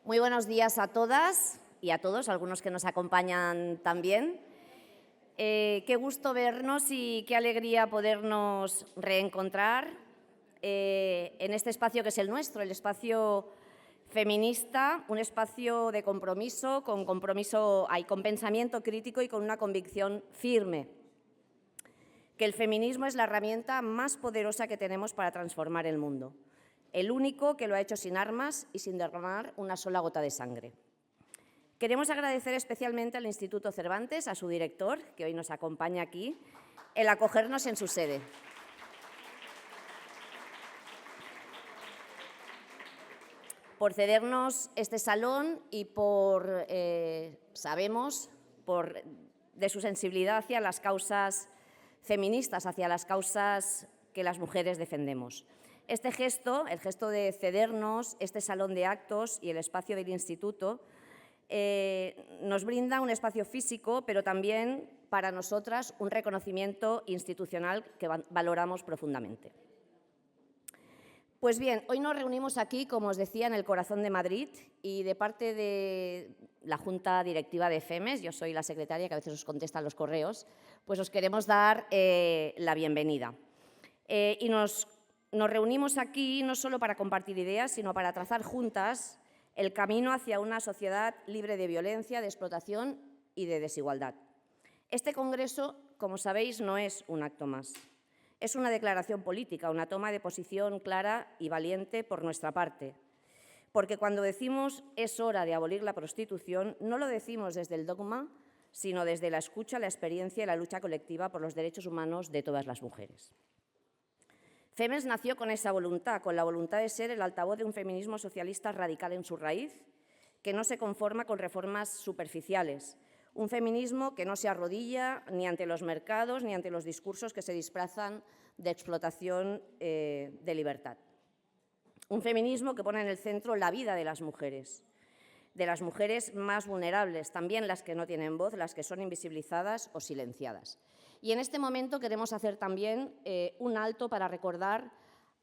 Muy buenos días a todas y a todos, algunos que nos acompañan también. Qué gusto vernos y qué alegría podernos reencontrar en este espacio que es el nuestro, el espacio feminista, un espacio de compromiso, con pensamiento crítico y con una convicción firme, que el feminismo es la herramienta más poderosa que tenemos para transformar el mundo, el único que lo ha hecho sin armas y sin derramar una sola gota de sangre. Queremos agradecer especialmente al Instituto Cervantes, a su director, que hoy nos acompaña aquí, el acogernos en su sede. Por cedernos este salón y sabemos, de su sensibilidad hacia las causas feministas, hacia las causas que las mujeres defendemos. Este gesto, el gesto de cedernos este salón de actos y el espacio del Instituto, nos brinda un espacio físico, pero también para nosotras un reconocimiento institucional que valoramos profundamente. Pues bien, hoy nos reunimos aquí, como os decía, en el corazón de Madrid y de parte de la Junta Directiva de FEMES, yo soy la secretaria que a veces os contesta los correos, pues os queremos dar la bienvenida. Y nos reunimos aquí no solo para compartir ideas, sino para trazar juntas el camino hacia una sociedad libre de violencia, de explotación y de desigualdad. Este congreso, como sabéis, no es un acto más. Es una declaración política, una toma de posición clara y valiente por nuestra parte. Porque cuando decimos es hora de abolir la prostitución, no lo decimos desde el dogma, sino desde la escucha, la experiencia y la lucha colectiva por los derechos humanos de todas las mujeres. FEMES nació con esa voluntad, con la voluntad de ser el altavoz de un feminismo socialista radical en su raíz, que no se conforma con reformas superficiales, un feminismo que no se arrodilla ni ante los mercados ni ante los discursos que se disfrazan de explotación de libertad. Un feminismo que pone en el centro la vida de las mujeres más vulnerables, también las que no tienen voz, las que son invisibilizadas o silenciadas. Y en este momento queremos hacer también un alto para recordar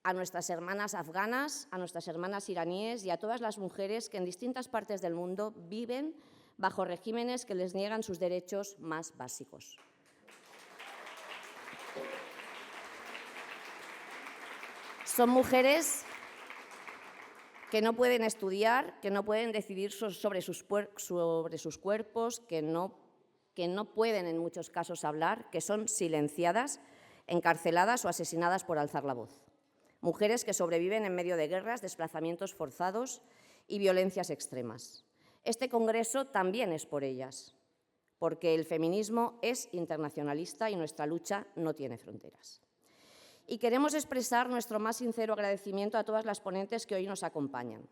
a nuestras hermanas afganas, a nuestras hermanas iraníes y a todas las mujeres que en distintas partes del mundo viven bajo regímenes que les niegan sus derechos más básicos. Son mujeres que no pueden estudiar, que no pueden decidir sobre sus cuerpos, que no pueden en muchos casos hablar, que son silenciadas, encarceladas o asesinadas por alzar la voz. Mujeres que sobreviven en medio de guerras, desplazamientos forzados y violencias extremas. Este congreso también es por ellas, porque el feminismo es internacionalista y nuestra lucha no tiene fronteras. Y queremos expresar nuestro más sincero agradecimiento a todas las ponentes que hoy nos acompañan.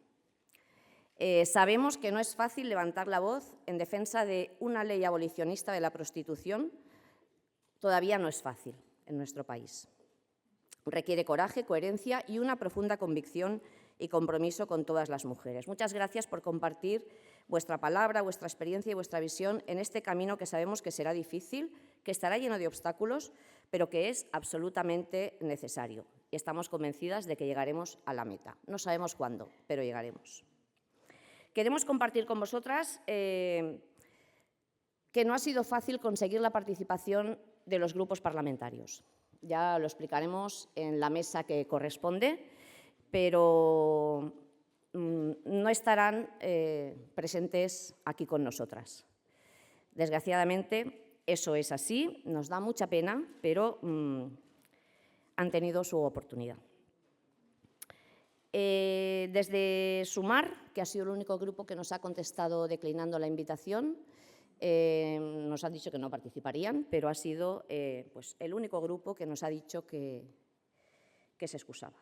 Sabemos que no es fácil levantar la voz en defensa de una ley abolicionista de la prostitución. Todavía no es fácil en nuestro país. Requiere coraje, coherencia y una profunda convicción y compromiso con todas las mujeres. Muchas gracias por compartir vuestra palabra, vuestra experiencia y vuestra visión en este camino que sabemos que será difícil, que estará lleno de obstáculos, pero que es absolutamente necesario. Y estamos convencidas de que llegaremos a la meta. No sabemos cuándo, pero llegaremos. Queremos compartir con vosotras que no ha sido fácil conseguir la participación de los grupos parlamentarios. Ya lo explicaremos en la mesa que corresponde, pero no estarán presentes aquí con nosotras. Desgraciadamente, eso es así, nos da mucha pena, pero han tenido su oportunidad. Desde Sumar, que ha sido el único grupo que nos ha contestado declinando la invitación, nos han dicho que no participarían, pero ha sido pues, el único grupo que nos ha dicho que se excusaba.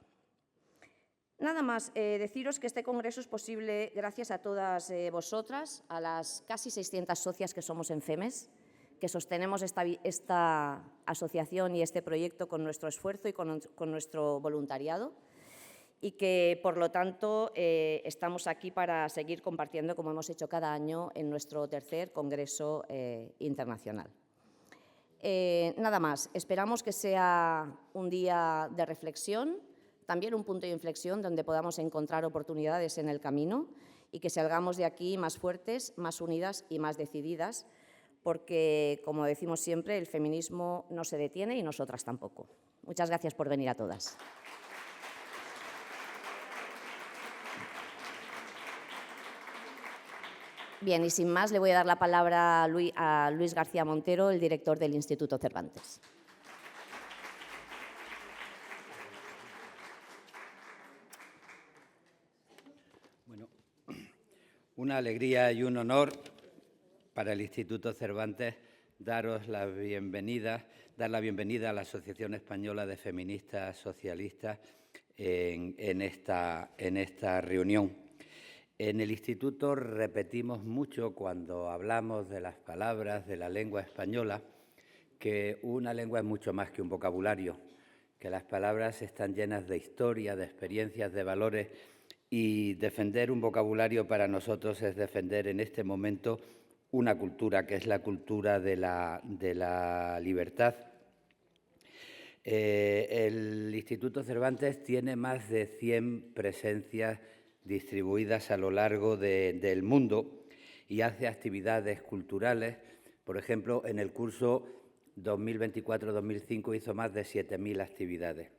Nada más, deciros que este congreso es posible gracias a todas vosotras, a las casi 600 socias que somos en FEMES, que sostenemos esta asociación y este proyecto con nuestro esfuerzo y con nuestro voluntariado, y que, por lo tanto, estamos aquí para seguir compartiendo, como hemos hecho cada año, en nuestro tercer Congreso Internacional. Nada más, esperamos que sea un día de reflexión, también un punto de inflexión donde podamos encontrar oportunidades en el camino y que salgamos de aquí más fuertes, más unidas y más decididas, porque, como decimos siempre, el feminismo no se detiene y nosotras tampoco. Muchas gracias por venir a todas. Bien, y sin más, le voy a dar la palabra a Luis García Montero, el director del Instituto Cervantes. Bueno, una alegría y un honor para el Instituto Cervantes dar la bienvenida a la Asociación Española de Feministas Socialistas en esta reunión. En el Instituto repetimos mucho cuando hablamos de las palabras de la lengua española que una lengua es mucho más que un vocabulario, que las palabras están llenas de historia, de experiencias, de valores, y defender un vocabulario para nosotros es defender en este momento una cultura, que es la cultura de la libertad. El Instituto Cervantes tiene más de 100 presencias distribuidas a lo largo del mundo y hace actividades culturales. Por ejemplo, en el curso 2024-2005 hizo más de 7.000 actividades.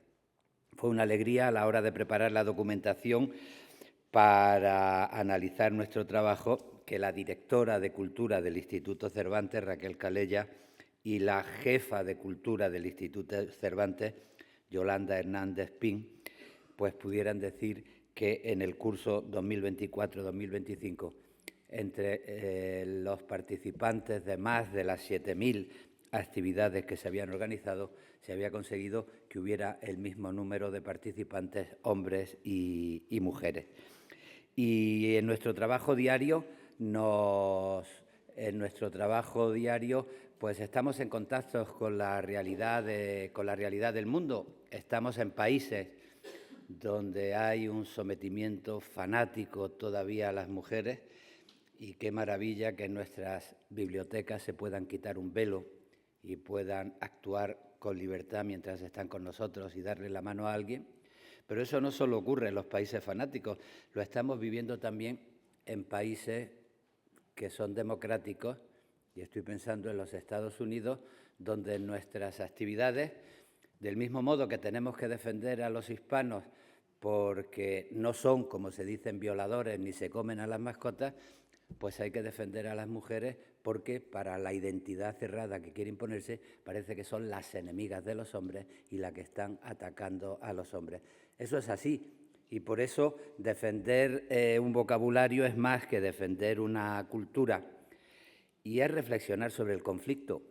Fue una alegría a la hora de preparar la documentación para analizar nuestro trabajo que la directora de Cultura del Instituto Cervantes, Raquel Calella, y la jefa de Cultura del Instituto Cervantes, Yolanda Hernández Pin, pues pudieran decir que en el curso 2024-2025, entre los participantes de más de las 7.000 actividades que se habían organizado, se había conseguido que hubiera el mismo número de participantes, hombres y mujeres. Y en nuestro trabajo diario pues estamos en contacto con la realidad del mundo. Estamos en países donde hay un sometimiento fanático todavía a las mujeres, y qué maravilla que en nuestras bibliotecas se puedan quitar un velo y puedan actuar con libertad mientras están con nosotros y darle la mano a alguien. Pero eso no solo ocurre en los países fanáticos, lo estamos viviendo también en países que son democráticos, y estoy pensando en los Estados Unidos, donde en nuestras actividades, del mismo modo que tenemos que defender a los hispanos porque no son, como se dicen, violadores ni se comen a las mascotas, pues hay que defender a las mujeres porque para la identidad cerrada que quiere imponerse parece que son las enemigas de los hombres y las que están atacando a los hombres. Eso es así, y por eso defender un vocabulario es más que defender una cultura, y es reflexionar sobre el conflicto.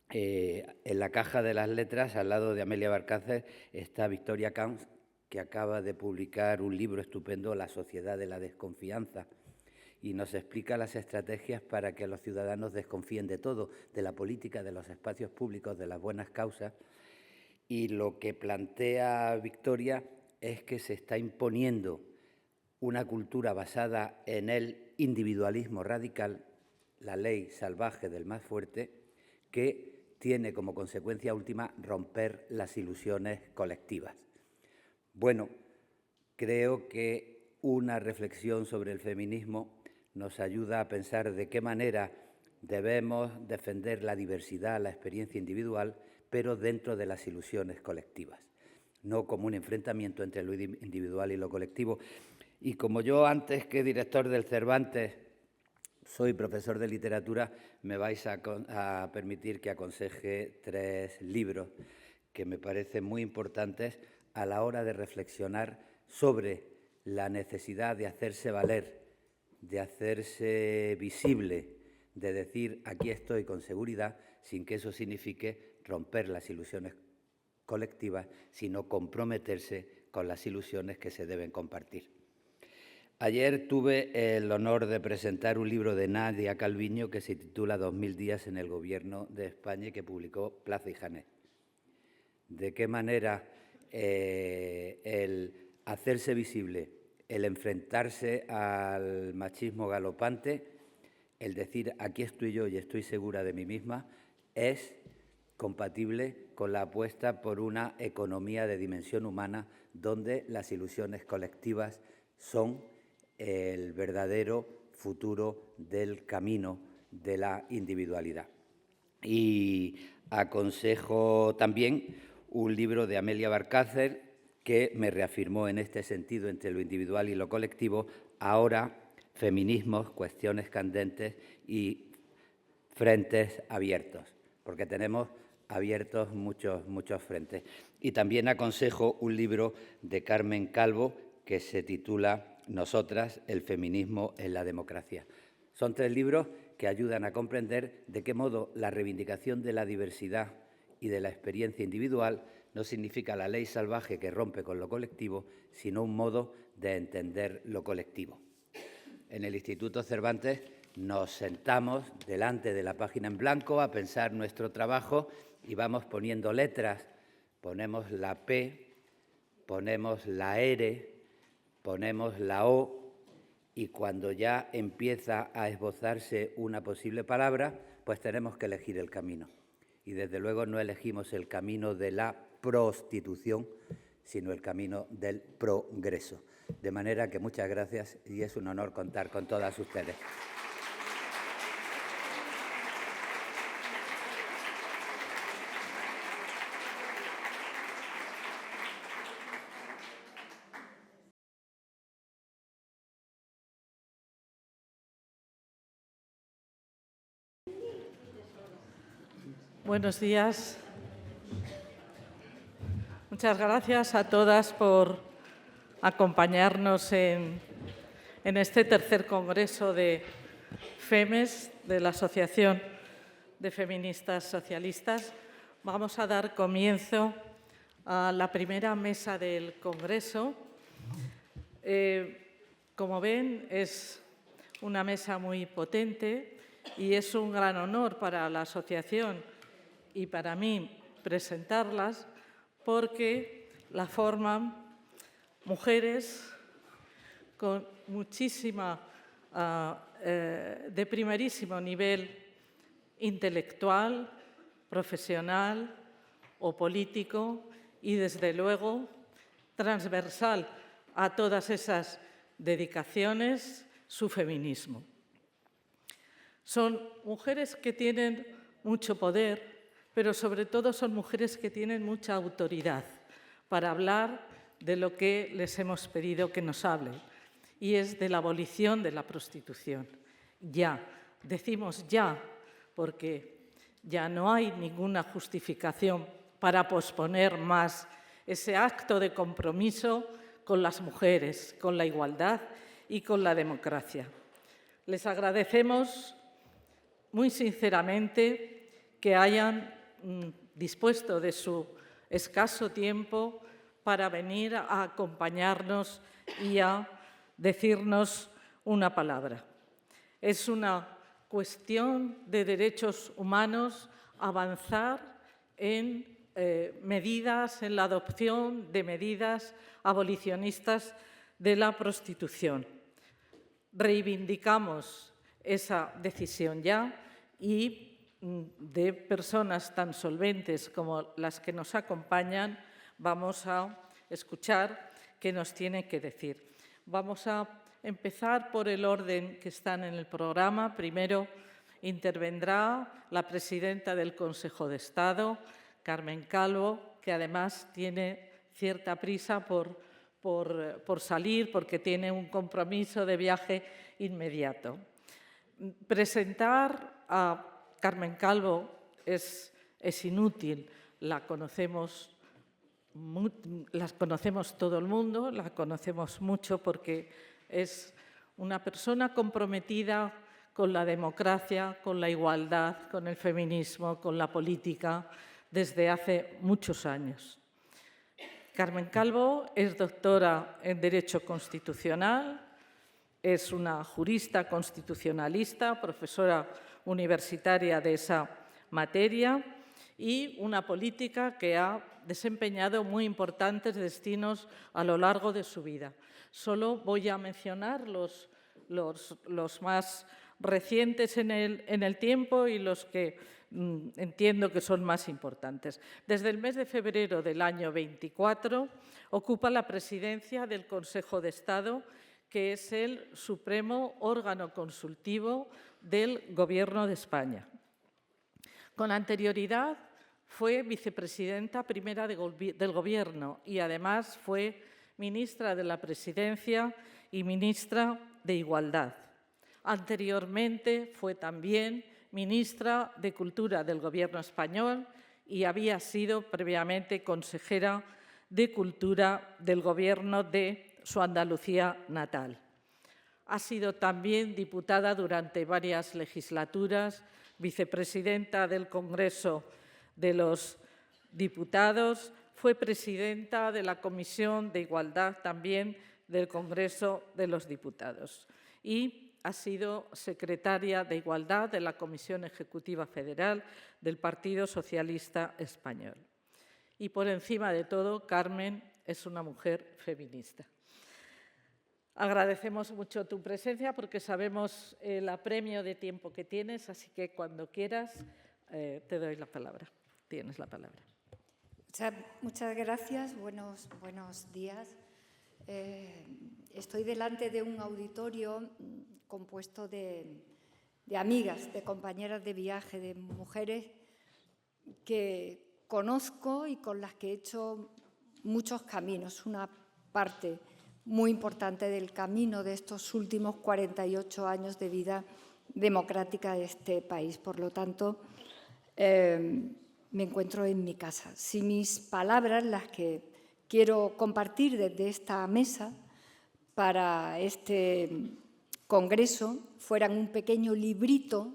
En la caja de las letras, al lado de Amelia Barcácer, está Victoria Camps, que acaba de publicar un libro estupendo, La sociedad de la desconfianza, y nos explica las estrategias para que los ciudadanos desconfíen de todo, de la política, de los espacios públicos, de las buenas causas. Y lo que plantea Victoria es que se está imponiendo una cultura basada en el individualismo radical, la ley salvaje del más fuerte, que tiene como consecuencia última romper las ilusiones colectivas. Bueno, creo que una reflexión sobre el feminismo nos ayuda a pensar de qué manera debemos defender la diversidad, la experiencia individual, pero dentro de las ilusiones colectivas, no como un enfrentamiento entre lo individual y lo colectivo. Y como yo, antes que director del Cervantes, soy profesor de literatura, me vais a permitir que aconseje 3 libros que me parecen muy importantes a la hora de reflexionar sobre la necesidad de hacerse valer, de hacerse visible, de decir aquí estoy con seguridad, sin que eso signifique romper las ilusiones colectivas, sino comprometerse con las ilusiones que se deben compartir. Ayer tuve el honor de presentar un libro de Nadia Calviño que se titula 2000 días en el Gobierno de España y que publicó Plaza y Jané. De qué manera el hacerse visible, el enfrentarse al machismo galopante, el decir aquí estoy yo y estoy segura de mí misma, es compatible con la apuesta por una economía de dimensión humana donde las ilusiones colectivas son el verdadero futuro del camino de la individualidad. Y aconsejo también un libro de Amelia Barcácer que me reafirmó en este sentido entre lo individual y lo colectivo, Ahora, feminismos, cuestiones candentes y frentes abiertos, porque tenemos abiertos muchos frentes. Y también aconsejo un libro de Carmen Calvo que se titula Nosotras, el feminismo en la democracia. Son 3 libros que ayudan a comprender de qué modo la reivindicación de la diversidad y de la experiencia individual no significa la ley salvaje que rompe con lo colectivo, sino un modo de entender lo colectivo. En el Instituto Cervantes nos sentamos delante de la página en blanco a pensar nuestro trabajo y vamos poniendo letras. Ponemos la P, ponemos la R, ponemos la O y cuando ya empieza a esbozarse una posible palabra, pues tenemos que elegir el camino. Y desde luego no elegimos el camino de la prostitución, sino el camino del progreso. De manera que muchas gracias y es un honor contar con todas ustedes. Buenos días. Muchas gracias a todas por acompañarnos en este tercer congreso de FEMES, de la Asociación de Feministas Socialistas. Vamos a dar comienzo a la primera mesa del congreso. Como ven, es una mesa muy potente y es un gran honor para la asociación y para mí presentarlas porque la forman mujeres con de primerísimo nivel intelectual, profesional o político y, desde luego, transversal a todas esas dedicaciones, su feminismo. Son mujeres que tienen mucho poder, pero sobre todo son mujeres que tienen mucha autoridad para hablar de lo que les hemos pedido que nos hablen, y es de la abolición de la prostitución. Ya, decimos ya, porque ya no hay ninguna justificación para posponer más ese acto de compromiso con las mujeres, con la igualdad y con la democracia. Les agradecemos muy sinceramente que hayan dispuesto de su escaso tiempo para venir a acompañarnos y a decirnos una palabra. Es una cuestión de derechos humanos avanzar en medidas, en la adopción de medidas abolicionistas de la prostitución. Reivindicamos esa decisión ya y de personas tan solventes como las que nos acompañan, vamos a escuchar qué nos tiene que decir. Vamos a empezar por el orden que están en el programa. Primero intervendrá la presidenta del Consejo de Estado, Carmen Calvo, que además tiene cierta prisa por salir porque tiene un compromiso de viaje inmediato. Presentar a Carmen Calvo es inútil, la conocemos todo el mundo, la conocemos mucho porque es una persona comprometida con la democracia, con la igualdad, con el feminismo, con la política, desde hace muchos años. Carmen Calvo es doctora en Derecho Constitucional, es una jurista constitucionalista, profesora universitaria de esa materia y una política que ha desempeñado muy importantes destinos a lo largo de su vida. Solo voy a mencionar los más recientes en el tiempo y los que entiendo que son más importantes. Desde el mes de febrero del año 24 ocupa la presidencia del Consejo de Estado, que es el supremo órgano consultivo del Gobierno de España. Con anterioridad fue vicepresidenta primera del Gobierno y además fue ministra de la Presidencia y ministra de Igualdad. Anteriormente fue también ministra de Cultura del Gobierno español y había sido previamente consejera de Cultura del Gobierno de su Andalucía natal. Ha sido también diputada durante varias legislaturas, vicepresidenta del Congreso de los Diputados, fue presidenta de la Comisión de Igualdad también del Congreso de los Diputados y ha sido secretaria de Igualdad de la Comisión Ejecutiva Federal del Partido Socialista Español. Y por encima de todo, Carmen es una mujer feminista. Agradecemos mucho tu presencia porque sabemos el apremio de tiempo que tienes, así que cuando quieras te doy la palabra. Tienes la palabra. Muchas gracias, buenos días. Estoy delante de un auditorio compuesto de amigas, de compañeras de viaje, de mujeres que conozco y con las que he hecho muchos caminos, una parte muy importante del camino de estos últimos 48 años de vida democrática de este país. Por lo tanto, me encuentro en mi casa. Si mis palabras, las que quiero compartir desde esta mesa para este congreso, fueran un pequeño librito,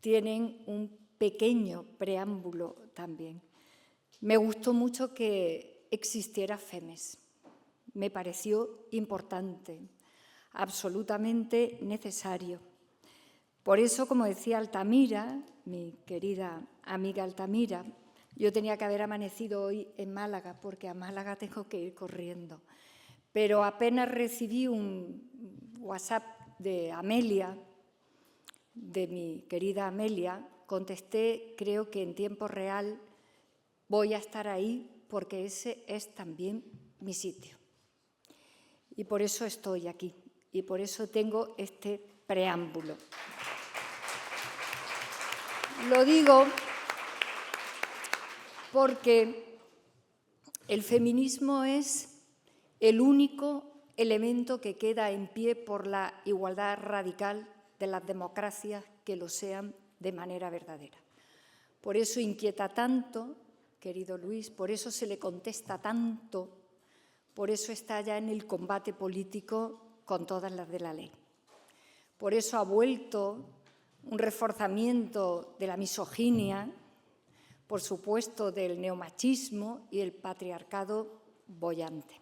tienen un pequeño preámbulo también. Me gustó mucho que existiera FEMES. Me pareció importante, absolutamente necesario. Por eso, como decía Altamira, mi querida amiga Altamira, yo tenía que haber amanecido hoy en Málaga, porque a Málaga tengo que ir corriendo. Pero apenas recibí un WhatsApp de Amelia, de mi querida Amelia, contesté, creo que en tiempo real, voy a estar ahí porque ese es también mi sitio. Y por eso estoy aquí, y por eso tengo este preámbulo. Lo digo porque el feminismo es el único elemento que queda en pie por la igualdad radical de las democracias que lo sean de manera verdadera. Por eso inquieta tanto, querido Luis, por eso se le contesta tanto, por eso está ya en el combate político con todas las de la ley. Por eso ha vuelto un reforzamiento de la misoginia, por supuesto del neomachismo y el patriarcado boyante.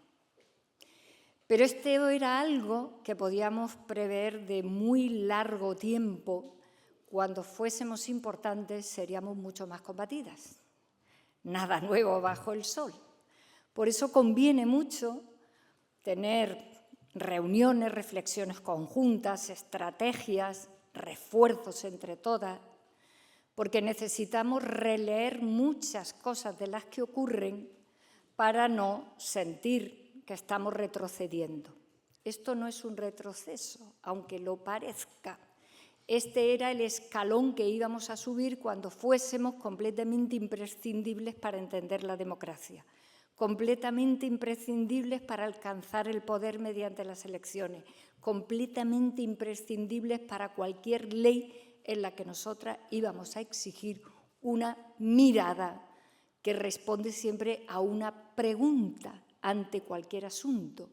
Pero esto era algo que podíamos prever de muy largo tiempo. Cuando fuésemos importantes seríamos mucho más combatidas. Nada nuevo bajo el sol. Por eso conviene mucho tener reuniones, reflexiones conjuntas, estrategias, refuerzos entre todas, porque necesitamos releer muchas cosas de las que ocurren para no sentir que estamos retrocediendo. Esto no es un retroceso, aunque lo parezca. Este era el escalón que íbamos a subir cuando fuésemos completamente imprescindibles para entender la democracia, completamente imprescindibles para alcanzar el poder mediante las elecciones, completamente imprescindibles para cualquier ley en la que nosotras íbamos a exigir una mirada que responde siempre a una pregunta ante cualquier asunto.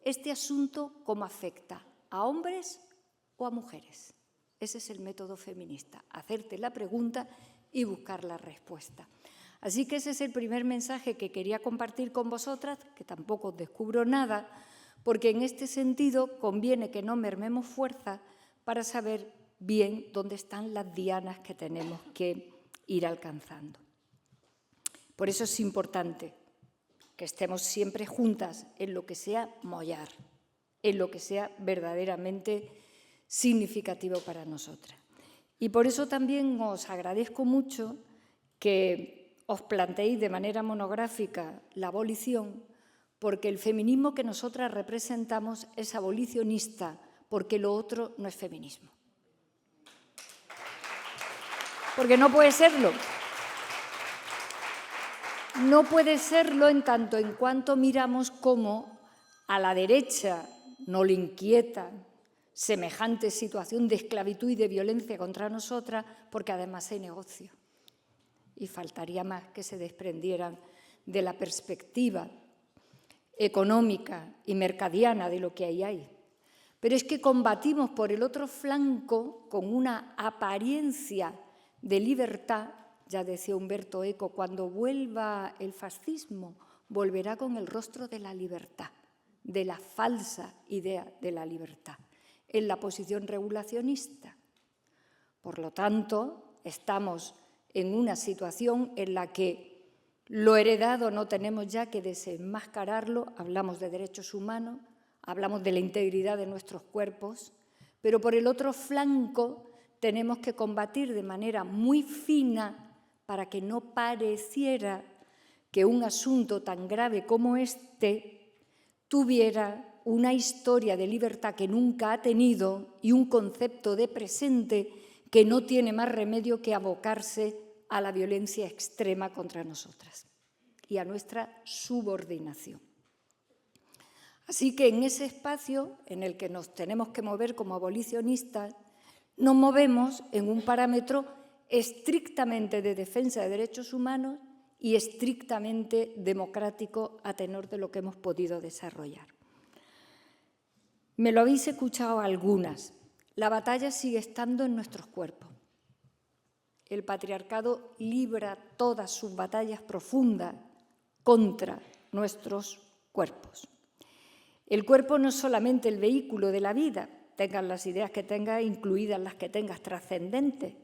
¿Este asunto cómo afecta a hombres o a mujeres? Ese es el método feminista, hacerte la pregunta y buscar la respuesta. Así que ese es el primer mensaje que quería compartir con vosotras, que tampoco os descubro nada, porque en este sentido conviene que no mermemos fuerza para saber bien dónde están las dianas que tenemos que ir alcanzando. Por eso es importante que estemos siempre juntas en lo que sea mollar, en lo que sea verdaderamente significativo para nosotras. Y por eso también os agradezco mucho que os planteéis de manera monográfica la abolición, porque el feminismo que nosotras representamos es abolicionista, porque lo otro no es feminismo. Porque no puede serlo. No puede serlo en tanto en cuanto miramos cómo a la derecha no le inquieta semejante situación de esclavitud y de violencia contra nosotras, porque además hay negocio. Y faltaría más que se desprendieran de la perspectiva económica y mercadiana de lo que ahí hay. Pero es que combatimos por el otro flanco con una apariencia de libertad. Ya decía Umberto Eco, cuando vuelva el fascismo, volverá con el rostro de la libertad, de la falsa idea de la libertad, en la posición regulacionista. Por lo tanto, estamos en una situación en la que lo heredado no tenemos ya que desenmascararlo, hablamos de derechos humanos, hablamos de la integridad de nuestros cuerpos, pero por el otro flanco tenemos que combatir de manera muy fina para que no pareciera que un asunto tan grave como este tuviera una historia de libertad que nunca ha tenido y un concepto de presente que no tiene más remedio que abocarse a la violencia extrema contra nosotras y a nuestra subordinación. Así que en ese espacio en el que nos tenemos que mover como abolicionistas, nos movemos en un parámetro estrictamente de defensa de derechos humanos y estrictamente democrático a tenor de lo que hemos podido desarrollar. Me lo habéis escuchado algunas. La batalla sigue estando en nuestros cuerpos. El patriarcado libra todas sus batallas profundas contra nuestros cuerpos. El cuerpo no es solamente el vehículo de la vida, tengas las ideas que tengas, incluidas las que tengas trascendentes,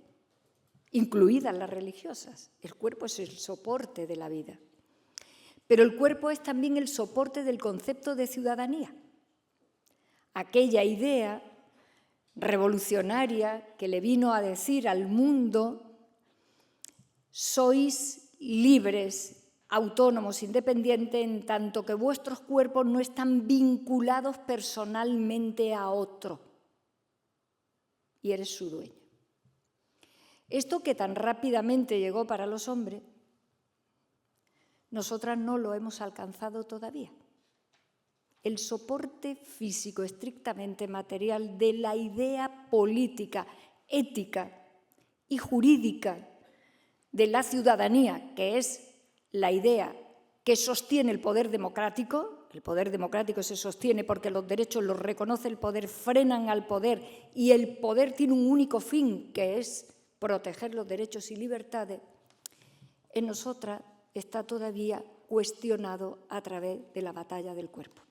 incluidas las religiosas. El cuerpo es el soporte de la vida. Pero el cuerpo es también el soporte del concepto de ciudadanía. Aquella idea revolucionaria que le vino a decir al mundo: sois libres, autónomos, independientes, en tanto que vuestros cuerpos no están vinculados personalmente a otro y eres su dueño. Esto que tan rápidamente llegó para los hombres, nosotras no lo hemos alcanzado todavía. El soporte físico estrictamente material de la idea política, ética y jurídica de la ciudadanía, que es la idea que sostiene el poder democrático se sostiene porque los derechos los reconoce el poder, frenan al poder y el poder tiene un único fin, que es proteger los derechos y libertades, en nosotras está todavía cuestionado a través de la batalla del cuerpo.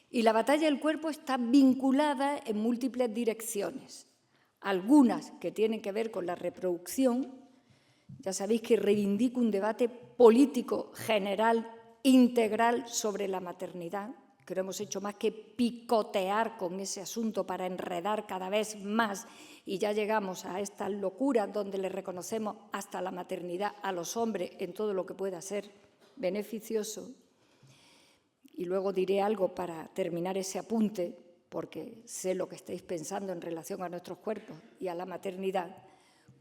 Y la batalla del cuerpo está vinculada en múltiples direcciones, algunas que tienen que ver con la reproducción. Ya sabéis que reivindico un debate político general, integral sobre la maternidad, que no hemos hecho más que picotear con ese asunto para enredar cada vez más y ya llegamos a estas locuras donde le reconocemos hasta la maternidad a los hombres en todo lo que pueda ser beneficioso. Y luego diré algo para terminar ese apunte, porque sé lo que estáis pensando en relación a nuestros cuerpos y a la maternidad.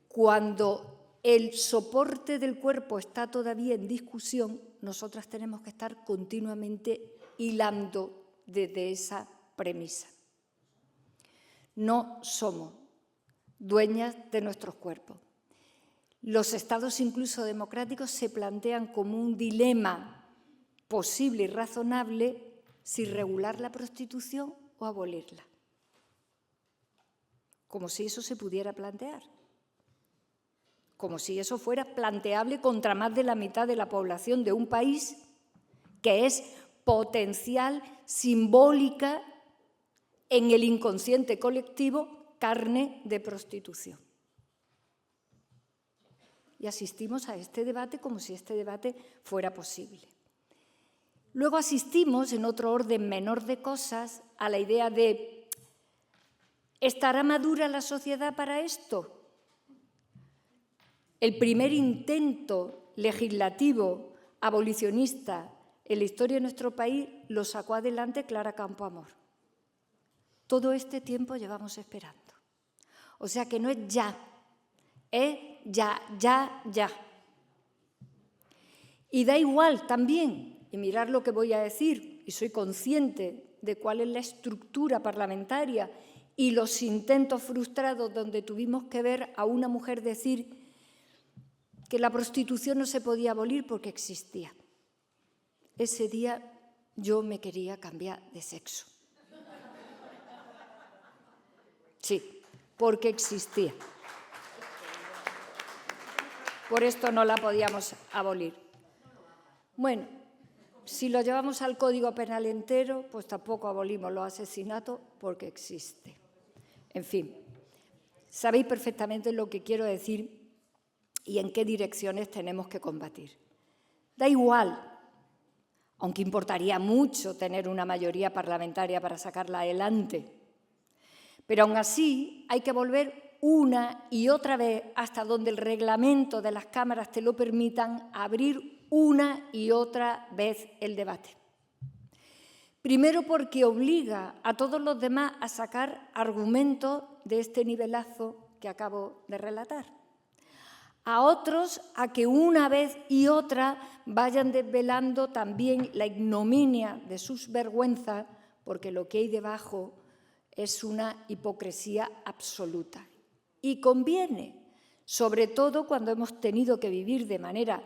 Cuando el soporte del cuerpo está todavía en discusión, nosotras tenemos que estar continuamente hilando desde esa premisa. No somos dueñas de nuestros cuerpos. Los estados, incluso democráticos, se plantean como un dilema posible y razonable si regular la prostitución o abolirla. Como si eso se pudiera plantear. Como si eso fuera planteable contra más de la mitad de la población de un país que es potencial, simbólica, en el inconsciente colectivo, carne de prostitución. Y asistimos a este debate como si este debate fuera posible. Luego asistimos, en otro orden menor de cosas, a la idea de ¿estará madura la sociedad para esto? El primer intento legislativo abolicionista en la historia de nuestro país lo sacó adelante Clara Campoamor. Todo este tiempo llevamos esperando. O sea que no es ya, es ya, ya, ya. Y da igual también, y mirad lo que voy a decir, y soy consciente de cuál es la estructura parlamentaria y los intentos frustrados donde tuvimos que ver a una mujer decir que la prostitución no se podía abolir porque existía. Ese día yo me quería cambiar de sexo. Sí, porque existía. Por esto no la podíamos abolir. Bueno, si lo llevamos al Código Penal entero, pues tampoco abolimos los asesinatos porque existe. En fin, sabéis perfectamente lo que quiero decir y en qué direcciones tenemos que combatir. Da igual, aunque importaría mucho tener una mayoría parlamentaria para sacarla adelante, pero aún así hay que volver una y otra vez hasta donde el reglamento de las cámaras te lo permitan, abrir una y otra vez el debate. Primero porque obliga a todos los demás a sacar argumentos de este nivelazo que acabo de relatar. A otros a que una vez y otra vayan desvelando también la ignominia de sus vergüenzas, porque lo que hay debajo es una hipocresía absoluta. Y conviene, sobre todo cuando hemos tenido que vivir de manera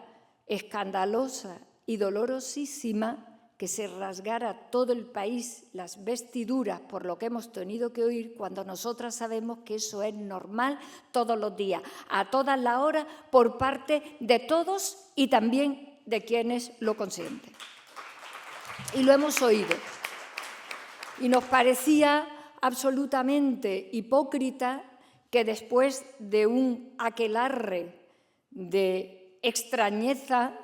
escandalosa y dolorosísima, que se rasgara todo el país las vestiduras por lo que hemos tenido que oír, cuando nosotras sabemos que eso es normal todos los días, a todas las horas, por parte de todos y también de quienes lo consienten. Y lo hemos oído. Y nos parecía absolutamente hipócrita que después de un aquelarre de extrañeza,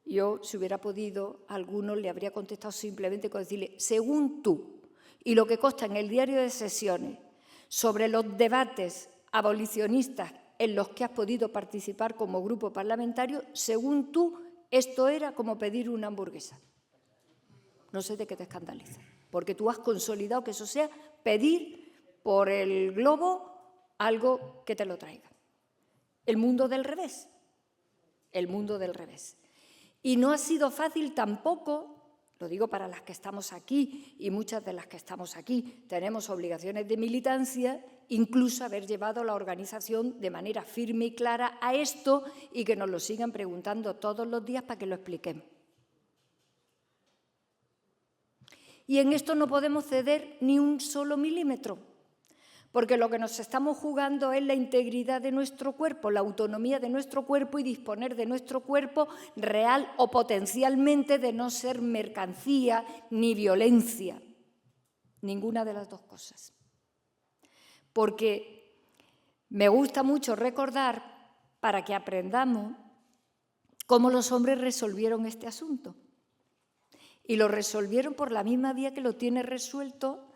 yo, si hubiera podido, a algunos le habría contestado simplemente con decirle, según tú, y lo que consta en el diario de sesiones sobre los debates abolicionistas en los que has podido participar como grupo parlamentario, según tú, esto era como pedir una hamburguesa. No sé de qué te escandaliza, porque tú has consolidado que eso sea pedir por el globo algo que te lo traiga. El mundo del revés. El mundo del revés. Y no ha sido fácil tampoco, lo digo para las que estamos aquí, y muchas de las que estamos aquí tenemos obligaciones de militancia, incluso haber llevado la organización de manera firme y clara a esto y que nos lo sigan preguntando todos los días para que lo expliquemos. Y en esto no podemos ceder ni un solo milímetro, porque lo que nos estamos jugando es la integridad de nuestro cuerpo, la autonomía de nuestro cuerpo y disponer de nuestro cuerpo real o potencialmente de no ser mercancía ni violencia. Ninguna de las dos cosas. Porque me gusta mucho recordar, para que aprendamos, cómo los hombres resolvieron este asunto. Y lo resolvieron por la misma vía que lo tiene resuelto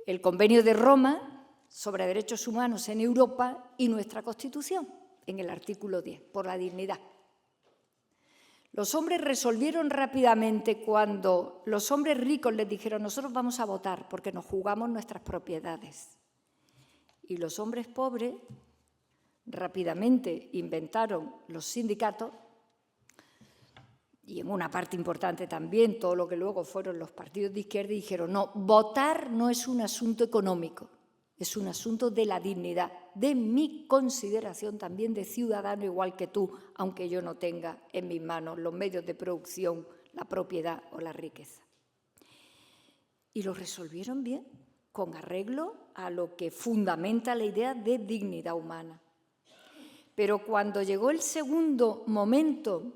el Convenio de Roma sobre Derechos Humanos en Europa y nuestra Constitución, en el artículo 10, por la dignidad. Los hombres resolvieron rápidamente cuando los hombres ricos les dijeron nosotros vamos a votar porque nos jugamos nuestras propiedades. Y los hombres pobres rápidamente inventaron los sindicatos y en una parte importante también todo lo que luego fueron los partidos de izquierda, y dijeron no, votar no es un asunto económico, es un asunto de la dignidad, de mi consideración también de ciudadano igual que tú, aunque yo no tenga en mis manos los medios de producción, la propiedad o la riqueza. Y lo resolvieron bien, con arreglo a lo que fundamenta la idea de dignidad humana. Pero cuando llegó el segundo momento,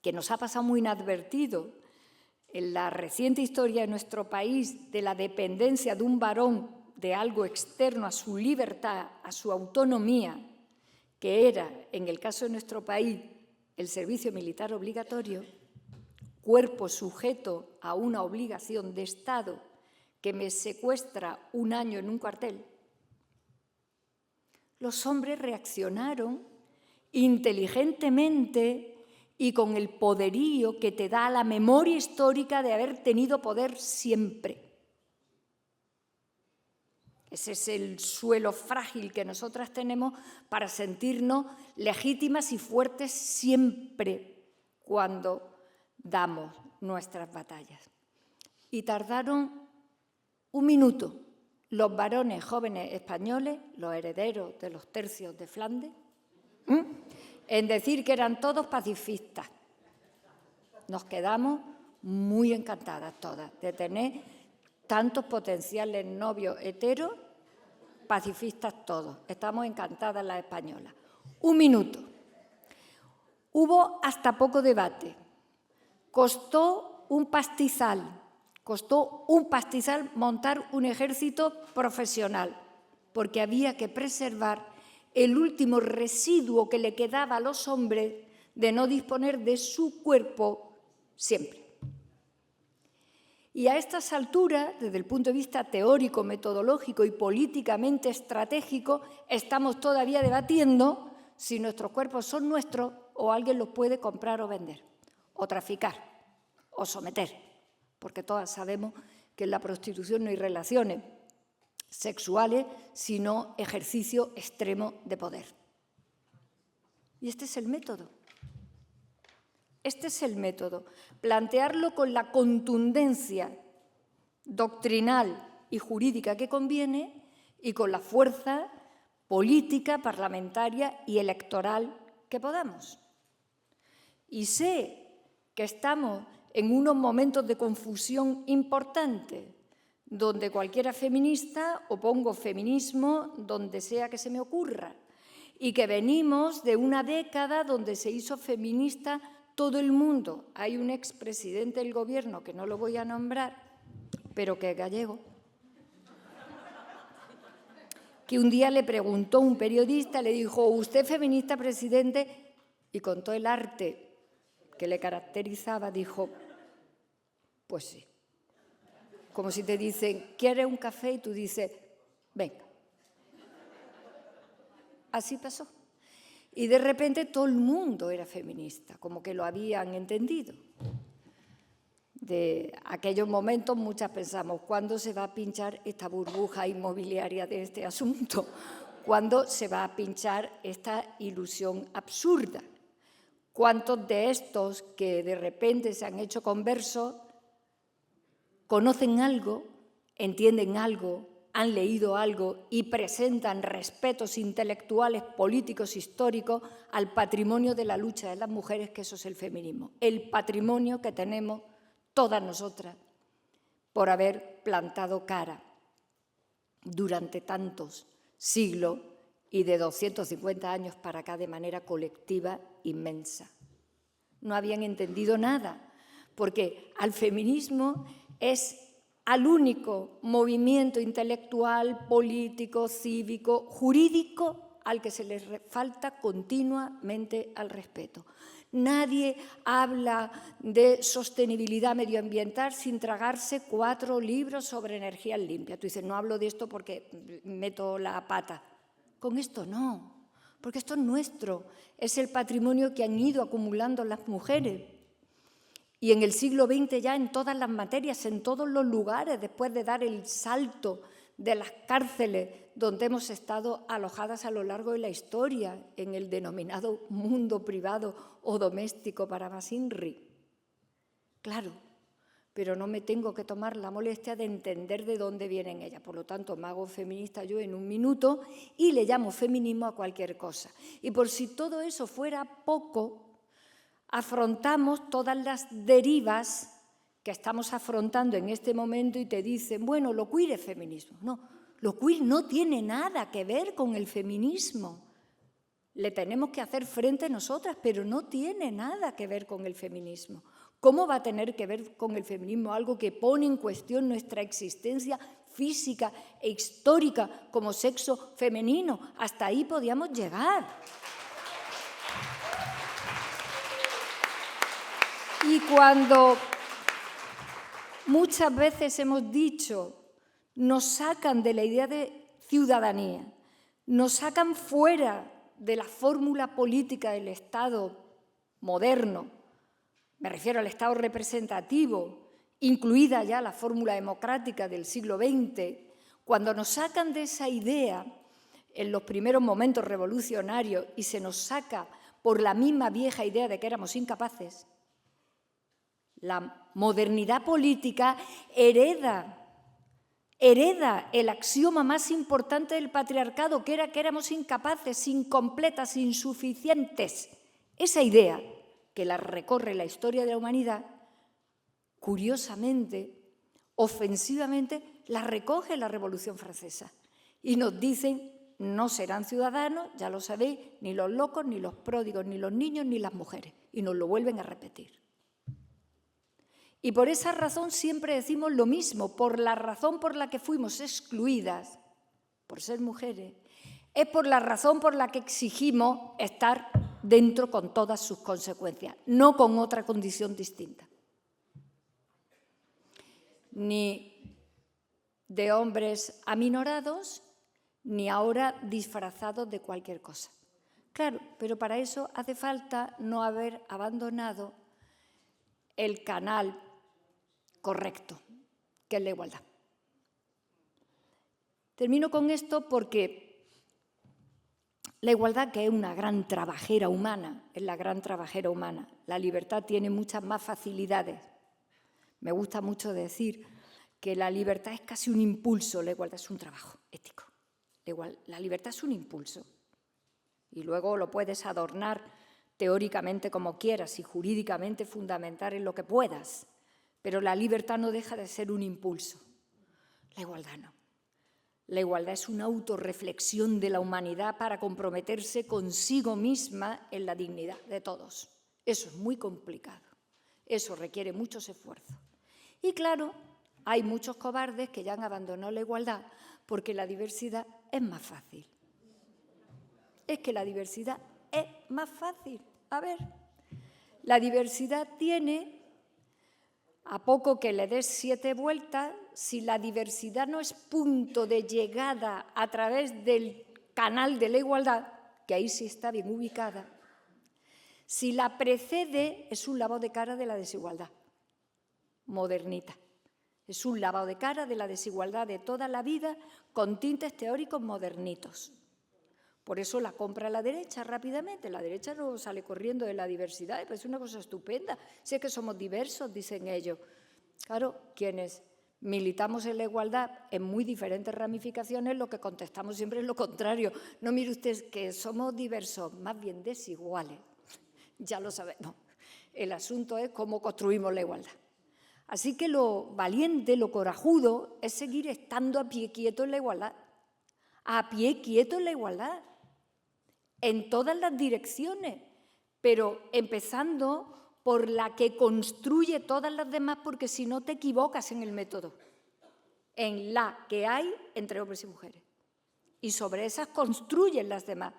que nos ha pasado muy inadvertido en la reciente historia de nuestro país, de la dependencia de un varón de algo externo a su libertad, a su autonomía, que era, en el caso de nuestro país, el servicio militar obligatorio, cuerpo sujeto a una obligación de Estado que me secuestra un año en un cuartel, los hombres reaccionaron inteligentemente y con el poderío que te da la memoria histórica de haber tenido poder siempre. Ese es el suelo frágil que nosotras tenemos para sentirnos legítimas y fuertes siempre cuando damos nuestras batallas. Y tardaron 1 minuto los varones jóvenes españoles, los herederos de los tercios de Flandes, en decir que eran todos pacifistas. Nos quedamos muy encantadas todas de tener tantos potenciales novios heteros, pacifistas todos. Estamos encantadas las españolas. 1 minuto. Hubo hasta poco debate. Costó un pastizal montar un ejército profesional, porque había que preservar el último residuo que le quedaba a los hombres de no disponer de su cuerpo siempre. Y a estas alturas, desde el punto de vista teórico, metodológico y políticamente estratégico, estamos todavía debatiendo si nuestros cuerpos son nuestros o alguien los puede comprar o vender, o traficar, o someter, porque todas sabemos que en la prostitución no hay relaciones sexuales, sino ejercicio extremo de poder. Y este es el método. Este es el método. Plantearlo con la contundencia doctrinal y jurídica que conviene y con la fuerza política, parlamentaria y electoral que podamos. Y sé que estamos en unos momentos de confusión importante, donde cualquiera feminista o pongo feminismo donde sea que se me ocurra, y que venimos de una década donde se hizo feminista todo el mundo. Hay un expresidente del Gobierno, que no lo voy a nombrar, pero que es gallego, que un día le preguntó a un periodista, le dijo, ¿usted es feminista, presidente? Y con todo el arte que le caracterizaba, dijo, pues sí. Como si te dicen, ¿quieres un café? Y tú dices, venga. Así pasó. Y de repente todo el mundo era feminista, como que lo habían entendido. De aquellos momentos muchas pensamos, ¿cuándo se va a pinchar esta burbuja inmobiliaria de este asunto? ¿Cuándo se va a pinchar esta ilusión absurda? ¿Cuántos de estos que de repente se han hecho conversos conocen algo, entienden algo, han leído algo y presentan respetos intelectuales, políticos, históricos al patrimonio de la lucha de las mujeres, que eso es el feminismo, el patrimonio que tenemos todas nosotras por haber plantado cara durante tantos siglos y de 250 años para acá de manera colectiva inmensa. No habían entendido nada, porque al feminismo es al único movimiento intelectual, político, cívico, jurídico al que se les falta continuamente al respeto. Nadie habla de sostenibilidad medioambiental sin tragarse 4 libros sobre energías limpias. Tú dices, no hablo de esto porque meto la pata. Con esto no, porque esto es nuestro, es el patrimonio que han ido acumulando las mujeres. Y en el siglo XX ya en todas las materias, en todos los lugares, después de dar el salto de las cárceles donde hemos estado alojadas a lo largo de la historia, en el denominado mundo privado o doméstico para más INRI. Claro, pero no me tengo que tomar la molestia de entender de dónde vienen ellas. Por lo tanto, me hago feminista yo en 1 minuto y le llamo feminismo a cualquier cosa. Y por si todo eso fuera poco, afrontamos todas las derivas que estamos afrontando en este momento y te dicen, bueno, lo queer es feminismo. No, lo queer no tiene nada que ver con el feminismo. Le tenemos que hacer frente nosotras, pero no tiene nada que ver con el feminismo. ¿Cómo va a tener que ver con el feminismo algo que pone en cuestión nuestra existencia física e histórica como sexo femenino? Hasta ahí podíamos llegar. Y cuando muchas veces hemos dicho, nos sacan de la idea de ciudadanía, nos sacan fuera de la fórmula política del Estado moderno, me refiero al Estado representativo, incluida ya la fórmula democrática del siglo XX, cuando nos sacan de esa idea en los primeros momentos revolucionarios y se nos saca por la misma vieja idea de que éramos incapaces, la modernidad política hereda el axioma más importante del patriarcado, que era que éramos incapaces, incompletas, insuficientes. Esa idea que la recorre la historia de la humanidad, curiosamente, ofensivamente, la recoge la Revolución Francesa. Y nos dicen, no serán ciudadanos, ya lo sabéis, ni los locos, ni los pródigos, ni los niños, ni las mujeres. Y nos lo vuelven a repetir. Y por esa razón siempre decimos lo mismo, por la razón por la que fuimos excluidas, por ser mujeres, es por la razón por la que exigimos estar dentro con todas sus consecuencias, no con otra condición distinta. Ni de hombres aminorados, ni ahora disfrazados de cualquier cosa. Claro, pero para eso hace falta no haber abandonado el canal correcto, que es la igualdad. Termino con esto porque la igualdad, que es una gran trabajera humana, es la gran trabajera humana. La libertad tiene muchas más facilidades. Me gusta mucho decir que la libertad es casi un impulso, la igualdad es un trabajo ético. La libertad es un impulso y luego lo puedes adornar teóricamente como quieras y jurídicamente fundamentar en lo que puedas, pero la libertad no deja de ser un impulso. La igualdad no. La igualdad es una autorreflexión de la humanidad para comprometerse consigo misma en la dignidad de todos. Eso es muy complicado. Eso requiere muchos esfuerzos. Y claro, hay muchos cobardes que ya han abandonado la igualdad porque la diversidad es más fácil. Es que la diversidad es más fácil. A ver, la diversidad tiene, a poco que le des 7 vueltas, si la diversidad no es punto de llegada a través del canal de la igualdad, que ahí sí está bien ubicada, si la precede, es un lavado de cara de la desigualdad modernita. Es un lavado de cara de la desigualdad de toda la vida con tintes teóricos modernitos. Por eso la compra la derecha rápidamente. La derecha no sale corriendo de la diversidad, pues es una cosa estupenda. Si es que somos diversos, dicen ellos. Claro, quienes militamos en la igualdad en muy diferentes ramificaciones, lo que contestamos siempre es lo contrario. No mire usted que somos diversos, más bien desiguales. Ya lo sabemos. El asunto es cómo construimos la igualdad. Así que lo valiente, lo corajudo, es seguir estando a pie quieto en la igualdad. A pie quieto en la igualdad. En todas las direcciones, pero empezando por la que construye todas las demás, porque si no te equivocas en el método, en la que hay entre hombres y mujeres. Y sobre esas construyen las demás.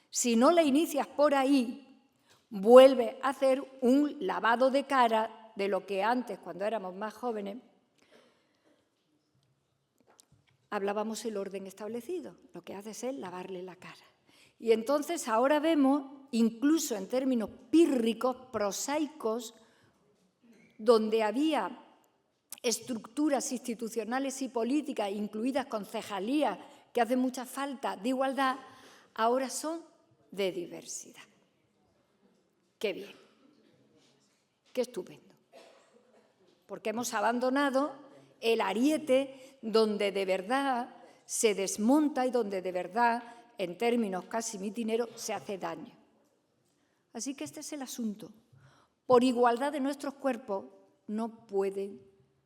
Si no la inicias por ahí, vuelve a hacer un lavado de cara de lo que antes, cuando éramos más jóvenes, hablábamos el orden establecido. Lo que haces es lavarle la cara. Y entonces ahora vemos, incluso en términos pírricos, prosaicos, donde había estructuras institucionales y políticas, incluidas concejalías, que hacen mucha falta de igualdad, ahora son de diversidad. ¡Qué bien! ¡Qué estupendo! Porque hemos abandonado el ariete donde de verdad se desmonta y donde de verdad, en términos casi mitineros, se hace daño. Así que este es el asunto. Por igualdad de nuestros cuerpos no puede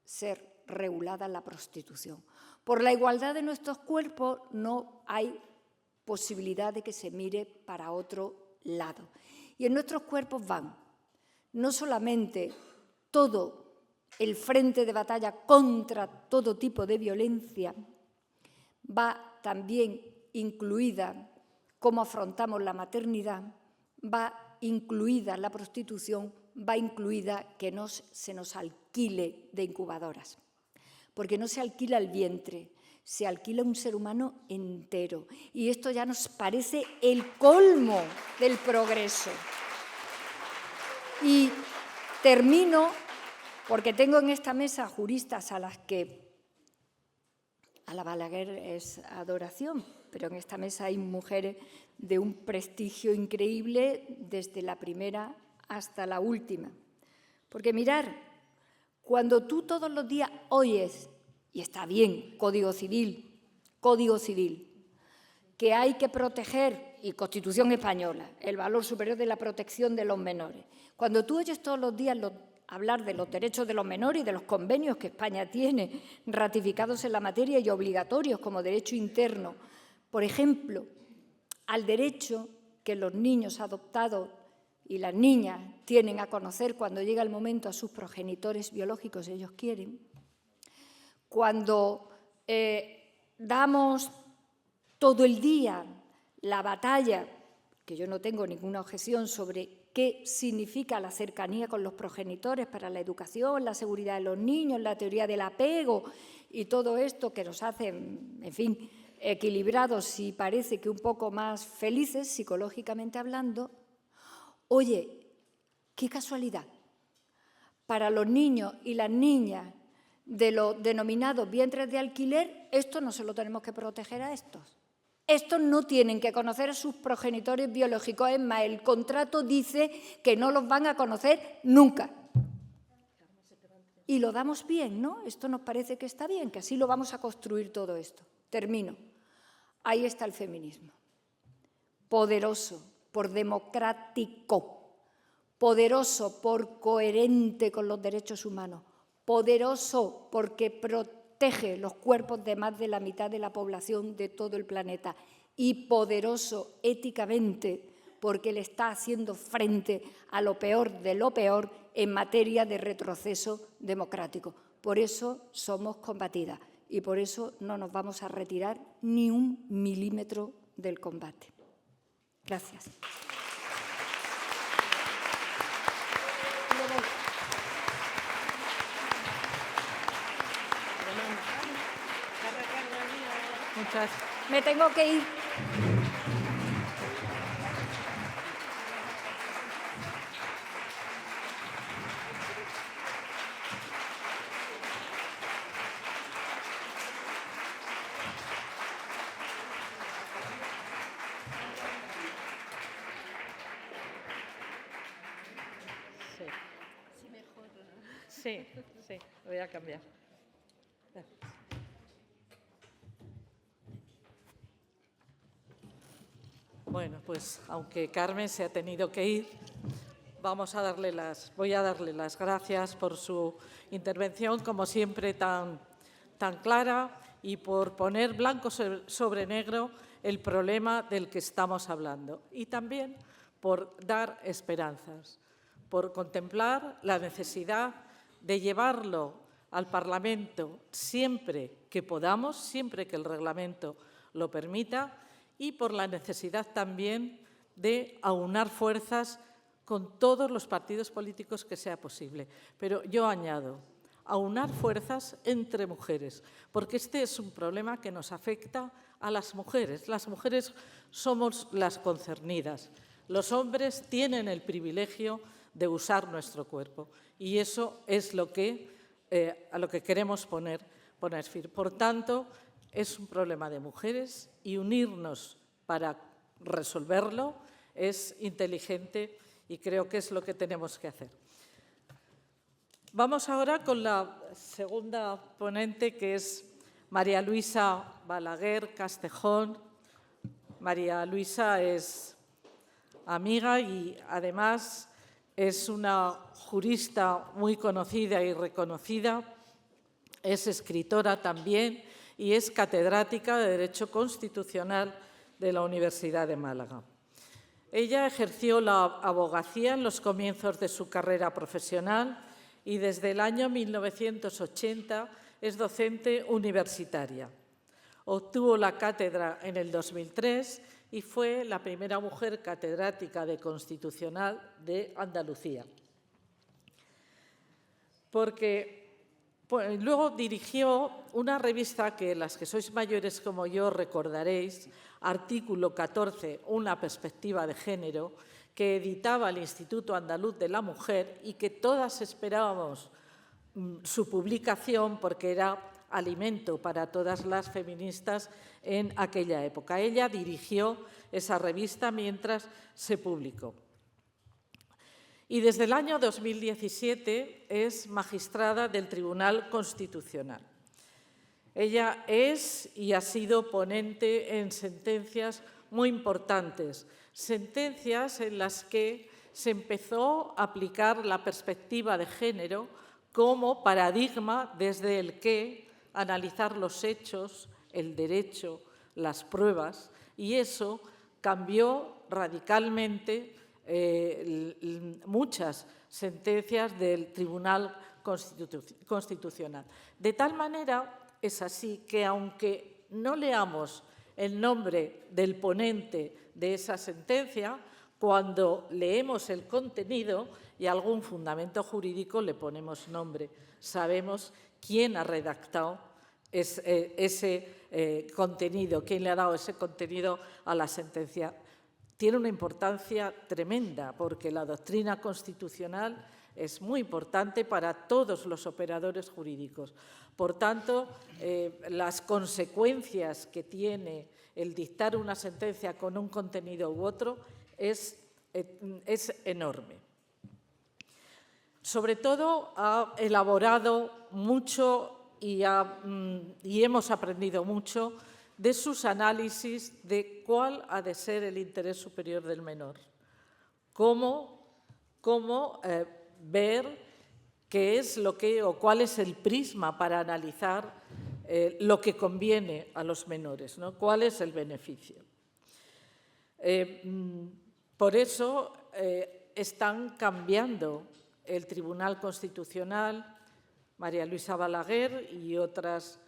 ser regulada la prostitución. Por la igualdad de nuestros cuerpos no hay posibilidad de que se mire para otro lado. Y en nuestros cuerpos van no solamente todo el frente de batalla contra todo tipo de violencia, va también incluida cómo afrontamos la maternidad, va incluida la prostitución, va incluida que no se nos alquile de incubadoras, porque no se alquila el vientre, se alquila un ser humano entero. Y esto ya nos parece el colmo del progreso. Y termino porque tengo en esta mesa juristas a las que a la Balaguer es adoración, pero en esta mesa hay mujeres de un prestigio increíble desde la primera hasta la última. Porque mirar, cuando tú todos los días oyes, y está bien, Código Civil, que hay que proteger, y Constitución española, el valor superior de la protección de los menores. Cuando tú oyes todos los días hablar de los derechos de los menores y de los convenios que España tiene ratificados en la materia y obligatorios como derecho interno, por ejemplo, al derecho que los niños adoptados y las niñas tienen a conocer cuando llega el momento a sus progenitores biológicos, ellos quieren, cuando damos todo el día la batalla, que yo no tengo ninguna objeción sobre qué significa la cercanía con los progenitores para la educación, la seguridad de los niños, la teoría del apego y todo esto que nos hace, en fin, equilibrados y parece que un poco más felices psicológicamente hablando. Oye, qué casualidad. Para los niños y las niñas de los denominados vientres de alquiler, esto no se lo tenemos que proteger a estos. Estos no tienen que conocer a sus progenitores biológicos. Es más, el contrato dice que no los van a conocer nunca. Y lo damos bien, ¿no? Esto nos parece que está bien, que así lo vamos a construir todo esto. Termino. Ahí está el feminismo. Poderoso por democrático, poderoso por coherente con los derechos humanos, poderoso porque protege los cuerpos de más de la mitad de la población de todo el planeta y poderoso éticamente porque le está haciendo frente a lo peor de lo peor en materia de retroceso democrático. Por eso somos combatidas y por eso no nos vamos a retirar ni un milímetro del combate. Gracias. Muchas. Me tengo que ir. Sí, sí, voy a cambiar. Bueno, pues aunque Carmen se ha tenido que ir, voy a darle las gracias por su intervención, como siempre tan clara, y por poner blanco sobre negro el problema del que estamos hablando. Y también por dar esperanzas, por contemplar la necesidad de llevarlo al Parlamento siempre que podamos, siempre que el reglamento lo permita, y por la necesidad también de aunar fuerzas con todos los partidos políticos que sea posible. Pero yo añado, aunar fuerzas entre mujeres, porque este es un problema que nos afecta a las mujeres. Las mujeres somos las concernidas. Los hombres tienen el privilegio de usar nuestro cuerpo y eso es a lo que queremos poner fin. Por tanto, es un problema de mujeres y unirnos para resolverlo es inteligente y creo que es lo que tenemos que hacer. Vamos ahora con la segunda ponente, que es María Luisa Balaguer Castejón. María Luisa es amiga y además es una jurista muy conocida y reconocida, es escritora también y es catedrática de Derecho Constitucional de la Universidad de Málaga. Ella ejerció la abogacía en los comienzos de su carrera profesional y desde el año 1980 es docente universitaria. Obtuvo la cátedra en el 2003 y fue la primera mujer catedrática de Constitucional de Andalucía. Luego dirigió una revista que las que sois mayores como yo recordaréis, Artículo 14, una perspectiva de género, que editaba el Instituto Andaluz de la Mujer y que todas esperábamos su publicación porque era alimento para todas las feministas en aquella época. Ella dirigió esa revista mientras se publicó. Y desde el año 2017 es magistrada del Tribunal Constitucional. Ella es y ha sido ponente en sentencias muy importantes, sentencias en las que se empezó a aplicar la perspectiva de género como paradigma desde el que analizar los hechos, el derecho, las pruebas, y eso cambió radicalmente muchas sentencias del Tribunal Constitucional. De tal manera es así que, aunque no leamos el nombre del ponente de esa sentencia, cuando leemos el contenido y algún fundamento jurídico le ponemos nombre. Sabemos quién ha redactado ese contenido, quién le ha dado ese contenido a la sentencia. Tiene una importancia tremenda porque la doctrina constitucional es muy importante para todos los operadores jurídicos. Por tanto, las consecuencias que tiene el dictar una sentencia con un contenido u otro es enorme. Sobre todo, ha elaborado mucho y hemos aprendido mucho de sus análisis de cuál ha de ser el interés superior del menor, cómo ver qué es lo que o cuál es el prisma para analizar lo que conviene a los menores, ¿no? Cuál es el beneficio. Por eso están cambiando el Tribunal Constitucional, María Luisa Balaguer y otras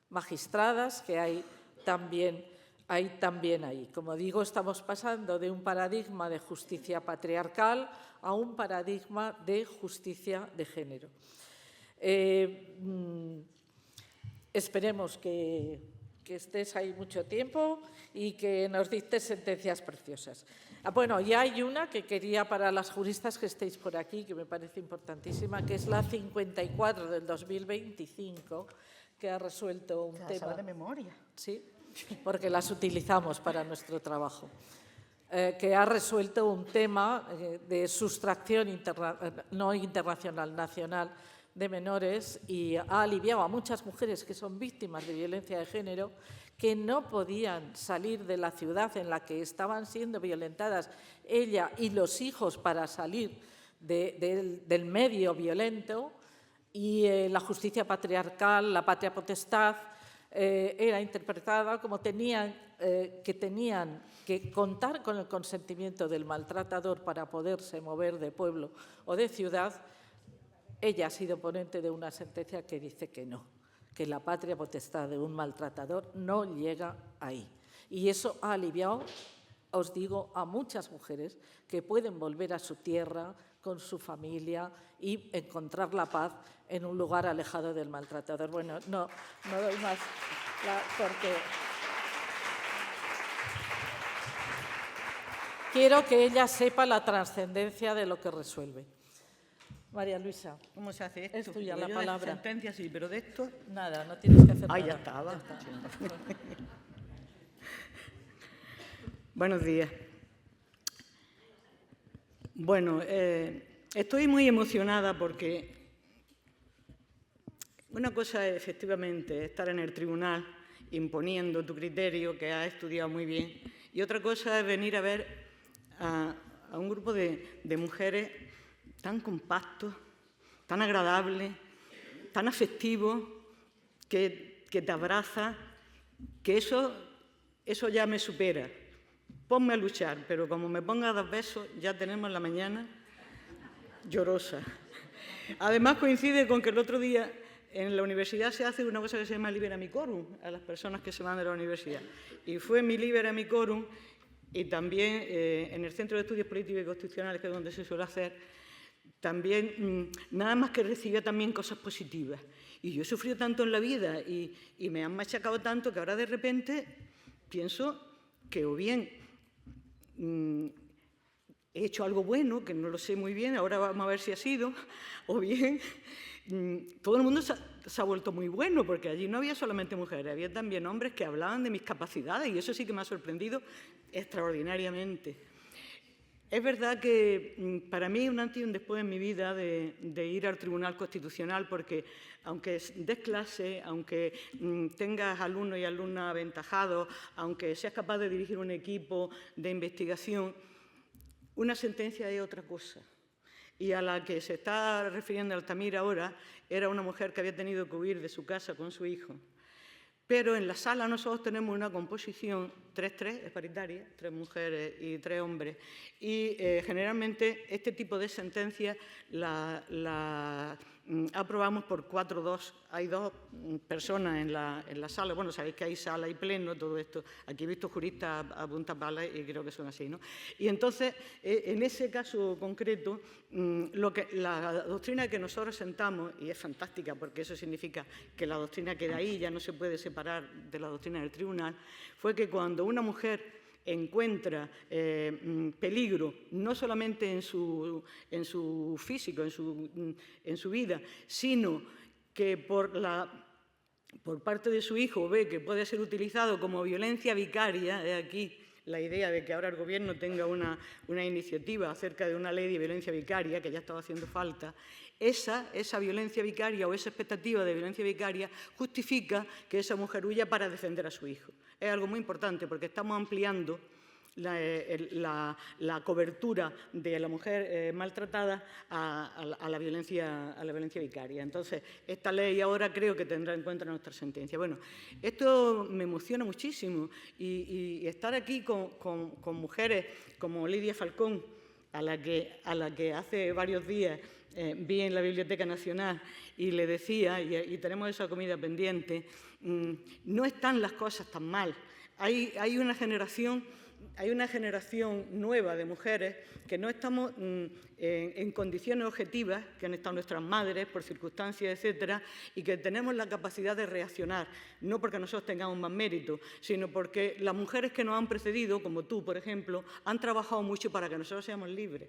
magistradas que hay también ahí. Como digo, estamos pasando de un paradigma de justicia patriarcal a un paradigma de justicia de género. Esperemos que estés ahí mucho tiempo y que nos dictes sentencias preciosas. Bueno, y hay una que quería para las juristas que estéis por aquí, que me parece importantísima, que es la 54 del 2025, que ha resuelto un tema... sabe de memoria. Sí, porque las utilizamos para nuestro trabajo. Que ha resuelto un tema de sustracción nacional de menores y ha aliviado a muchas mujeres que son víctimas de violencia de género que no podían salir de la ciudad en la que estaban siendo violentadas ella y los hijos para salir del medio violento, y la justicia patriarcal, la patria potestad, era interpretada como tenían que contar con el consentimiento del maltratador para poderse mover de pueblo o de ciudad. Ella ha sido ponente de una sentencia que dice que no, que la patria potestad de un maltratador no llega ahí. Y eso ha aliviado, os digo, a muchas mujeres que pueden volver a su tierra con su familia y encontrar la paz en un lugar alejado del maltratador. Bueno, no doy más porque quiero que ella sepa la trascendencia de lo que resuelve. María Luisa. ¿Cómo se hace esto? Es tuya la palabra. De sentencia, sí, pero de esto... Nada, no tienes que hacer nada. Ya estaba. Buenos días. Bueno, estoy muy emocionada porque una cosa es efectivamente estar en el tribunal imponiendo tu criterio, que has estudiado muy bien, y otra cosa es venir a ver a un grupo de mujeres tan compactos, tan agradables, tan afectivos, que te abraza, que eso ya me supera. Ponme a luchar, pero como me ponga a dar besos, ya tenemos la mañana llorosa. Además, coincide con que el otro día en la universidad se hace una cosa que se llama Libera Micorum, a las personas que se van de la universidad. Y fue mi Libera Micorum, y también en el Centro de Estudios Políticos y Constitucionales, que es donde se suele hacer, también nada más que recibía también cosas positivas. Y yo he sufrido tanto en la vida y me han machacado tanto que ahora de repente pienso que o bien he hecho algo bueno, que no lo sé muy bien, ahora vamos a ver si ha sido, o bien todo el mundo se ha vuelto muy bueno, porque allí no había solamente mujeres, había también hombres que hablaban de mis capacidades, y eso sí que me ha sorprendido extraordinariamente. Es verdad que para mí es un antes y un después en mi vida de ir al Tribunal Constitucional, porque aunque des clase, aunque tengas alumnos y alumnas aventajados, aunque seas capaz de dirigir un equipo de investigación, una sentencia es otra cosa. Y a la que se está refiriendo Altamira ahora era una mujer que había tenido que huir de su casa con su hijo. Pero en la sala nosotros tenemos una composición 3-3, es paritaria, 3 mujeres y 3 hombres. Y generalmente este tipo de sentencias la aprobamos por 4-2. Hay 2 personas en la sala. Bueno, sabéis que hay sala y pleno, todo esto. Aquí he visto juristas a punta pala y creo que son así, ¿no? Y entonces, en ese caso concreto, la doctrina que nosotros sentamos, y es fantástica porque eso significa que la doctrina queda ahí, ya no se puede separar de la doctrina del tribunal, fue que cuando una mujer encuentra peligro, no solamente en su físico, en su vida, sino que por parte de su hijo ve que puede ser utilizado como violencia vicaria, aquí la idea de que ahora el Gobierno tenga una iniciativa acerca de una ley de violencia vicaria, que ya estaba haciendo falta, esa violencia vicaria o esa expectativa de violencia vicaria justifica que esa mujer huya para defender a su hijo. Es algo muy importante porque estamos ampliando la cobertura de la mujer maltratada a la violencia vicaria. Entonces, esta ley ahora creo que tendrá en cuenta nuestra sentencia. Bueno, esto me emociona muchísimo y estar aquí con mujeres como Lidia Falcón, a la que hace varios días vi en la Biblioteca Nacional y le decía, y tenemos esa comida pendiente, no están las cosas tan mal. Hay una generación nueva de mujeres que no estamos en condiciones objetivas, que han estado nuestras madres por circunstancias, etcétera, y que tenemos la capacidad de reaccionar, no porque nosotros tengamos más mérito, sino porque las mujeres que nos han precedido, como tú, por ejemplo, han trabajado mucho para que nosotros seamos libres.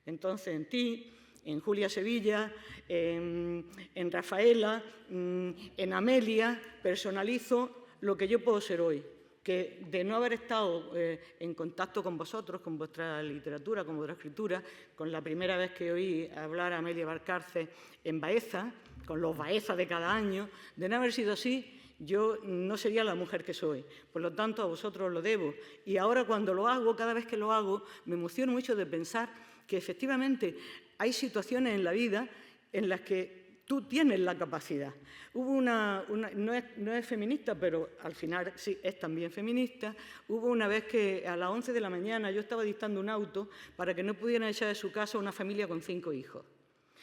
Entonces, en ti, en Julia Sevilla, en Rafaela, en Amelia, personalizo lo que yo puedo ser hoy, que de no haber estado en contacto con vosotros, con vuestra literatura, con vuestra escritura, con la primera vez que oí hablar a Amelia Valcárcel en Baeza, con los Baezas de cada año, de no haber sido así, yo no sería la mujer que soy. Por lo tanto, a vosotros lo debo. Y ahora cuando lo hago, cada vez que lo hago, me emociono mucho de pensar que efectivamente hay situaciones en la vida en las que tú tienes la capacidad. Hubo no es feminista, pero al final sí es también feminista. Hubo una vez que a las 11 de la mañana yo estaba dictando un auto para que no pudieran echar de su casa una familia con 5 hijos.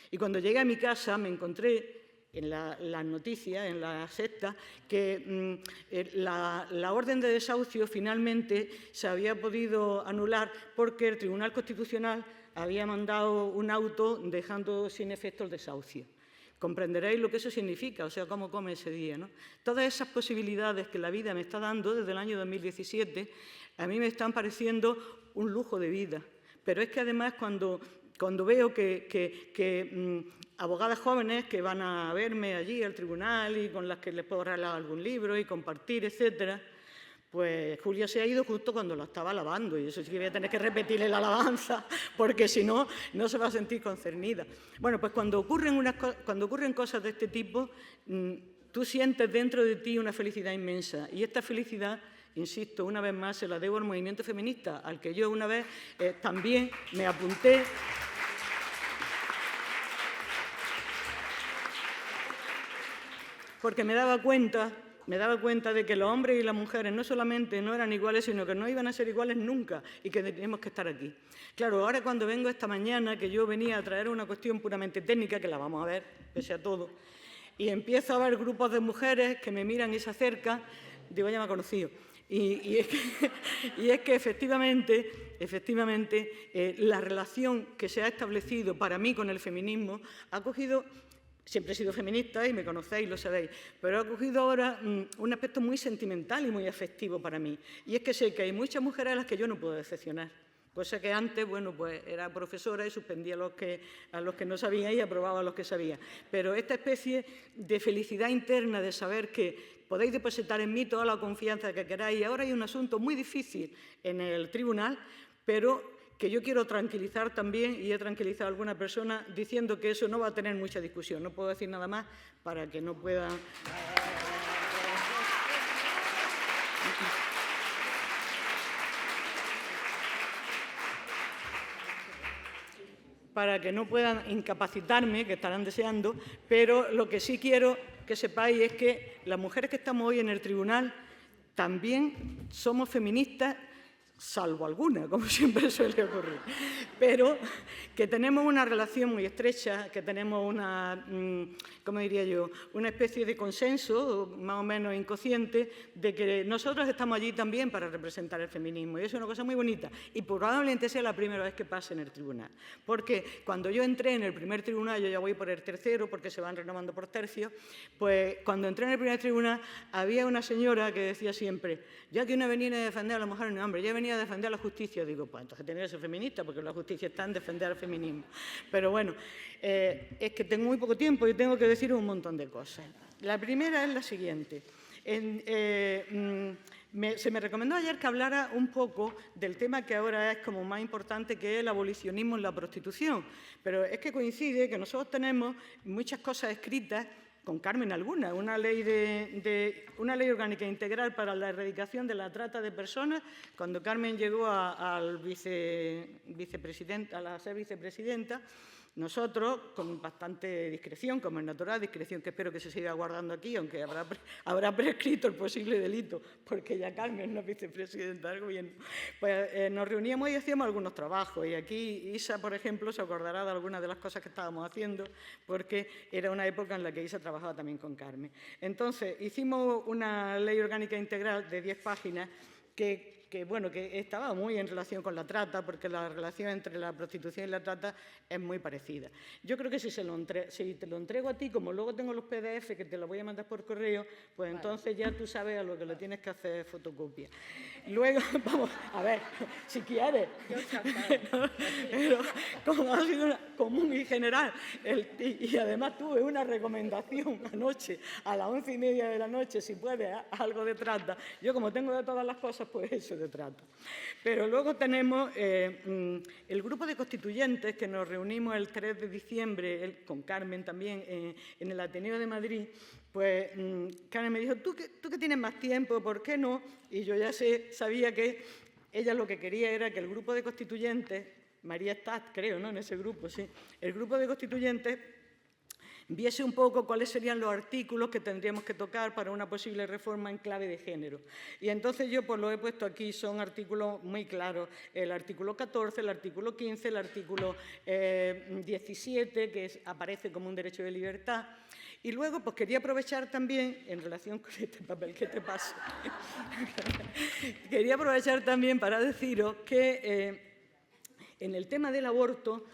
Y cuando llegué a mi casa me encontré en las noticias, en la sexta, que la orden de desahucio finalmente se había podido anular porque el Tribunal Constitucional había mandado un auto dejando sin efecto el desahucio. Comprenderéis lo que eso significa, o sea, cómo come ese día, ¿no? Todas esas posibilidades que la vida me está dando desde el año 2017, a mí me están pareciendo un lujo de vida. Pero es que además cuando veo que abogadas jóvenes que van a verme allí al tribunal y con las que les puedo regalar algún libro y compartir, etcétera, pues Julia se ha ido justo cuando la estaba lavando y eso sí que voy a tener que repetirle la alabanza porque si no, no se va a sentir concernida. Bueno, pues cuando ocurren cosas de este tipo, tú sientes dentro de ti una felicidad inmensa y esta felicidad, insisto, una vez más se la debo al movimiento feminista, al que yo una vez también me apunté. Porque me daba cuenta de que los hombres y las mujeres no solamente no eran iguales, sino que no iban a ser iguales nunca y que teníamos que estar aquí. Claro, ahora cuando vengo esta mañana, que yo venía a traer una cuestión puramente técnica, que la vamos a ver, pese a todo, y empiezo a ver grupos de mujeres que me miran y se acercan, digo, ya me ha conocido. Y es que efectivamente, la relación que se ha establecido para mí con el feminismo ha cogido. Siempre he sido feminista y me conocéis, lo sabéis, pero ha cogido ahora un aspecto muy sentimental y muy afectivo para mí. Y es que sé que hay muchas mujeres a las que yo no puedo decepcionar, cosa que antes, bueno, pues era profesora y suspendía a los que no sabían y aprobaba a los que sabían. Pero esta especie de felicidad interna de saber que podéis depositar en mí toda la confianza que queráis. Y ahora hay un asunto muy difícil en el tribunal, pero que yo quiero tranquilizar también, y he tranquilizado a alguna persona diciendo que eso no va a tener mucha discusión. No puedo decir nada más para que no puedan... para que no puedan incapacitarme, que estarán deseando, pero lo que sí quiero que sepáis es que las mujeres que estamos hoy en el tribunal también somos feministas, salvo alguna, como siempre suele ocurrir, pero que tenemos una relación muy estrecha, que tenemos una, ¿cómo diría yo?, una especie de consenso, más o menos inconsciente, de que nosotros estamos allí también para representar el feminismo, y eso es una cosa muy bonita, y probablemente sea la primera vez que pase en el tribunal, porque cuando yo entré en el primer tribunal, yo ya voy por el tercero, porque se van renovando por tercios, pues cuando entré en el primer tribunal había una señora que decía siempre, ya que no venía a defender a la mujer, no, hombre, ya venía a defender la justicia. Digo, pues entonces tenía que ser feminista, porque la justicia está en defender al feminismo. Pero bueno, es que tengo muy poco tiempo y tengo que decir un montón de cosas. La primera es la siguiente. Se me recomendó ayer que hablara un poco del tema que ahora es como más importante, que es el abolicionismo en la prostitución. Pero es que coincide que nosotros tenemos muchas cosas escritas, con Carmen alguna, una ley orgánica integral para la erradicación de la trata de personas. Cuando Carmen llegó a ser vicepresidenta, nosotros, con bastante discreción, como es natural, discreción que espero que se siga guardando aquí, aunque habrá prescrito el posible delito, porque ya Carmen no es vicepresidenta del Gobierno, pues nos reuníamos y hacíamos algunos trabajos. Y aquí Isa, por ejemplo, se acordará de algunas de las cosas que estábamos haciendo, porque era una época en la que Isa trabajaba también con Carmen. Entonces, hicimos una ley orgánica integral de 10 páginas que estaba muy en relación con la trata, porque la relación entre la prostitución y la trata es muy parecida. Yo creo que si te lo entrego a ti, como luego tengo los PDF que te los voy a mandar por correo, pues entonces ya tú sabes a lo que le tienes que hacer fotocopia. Luego, vamos, a ver, si quieres. Pero como ha sido común y general, y además tuve una recomendación anoche, a las 11:30 de la noche, si puedes, algo de trata. Yo, como tengo de todas las cosas, pues eso de trata. Pero luego tenemos el grupo de constituyentes que nos reunimos el 3 de diciembre, con Carmen también, en el Ateneo de Madrid. Pues Carmen me dijo, tú que tienes más tiempo, ¿por qué no? Y yo ya sabía que ella lo que quería era que el grupo de constituyentes, María Stat, creo, ¿no?, en ese grupo, sí, el grupo de constituyentes viese un poco cuáles serían los artículos que tendríamos que tocar para una posible reforma en clave de género. Y entonces yo pues lo he puesto aquí, son artículos muy claros, el artículo 14, el artículo 15, el artículo 17, que aparece como un derecho de libertad. Y luego pues quería aprovechar también, en relación con este papel que te paso, quería aprovechar también para deciros que en el tema del aborto,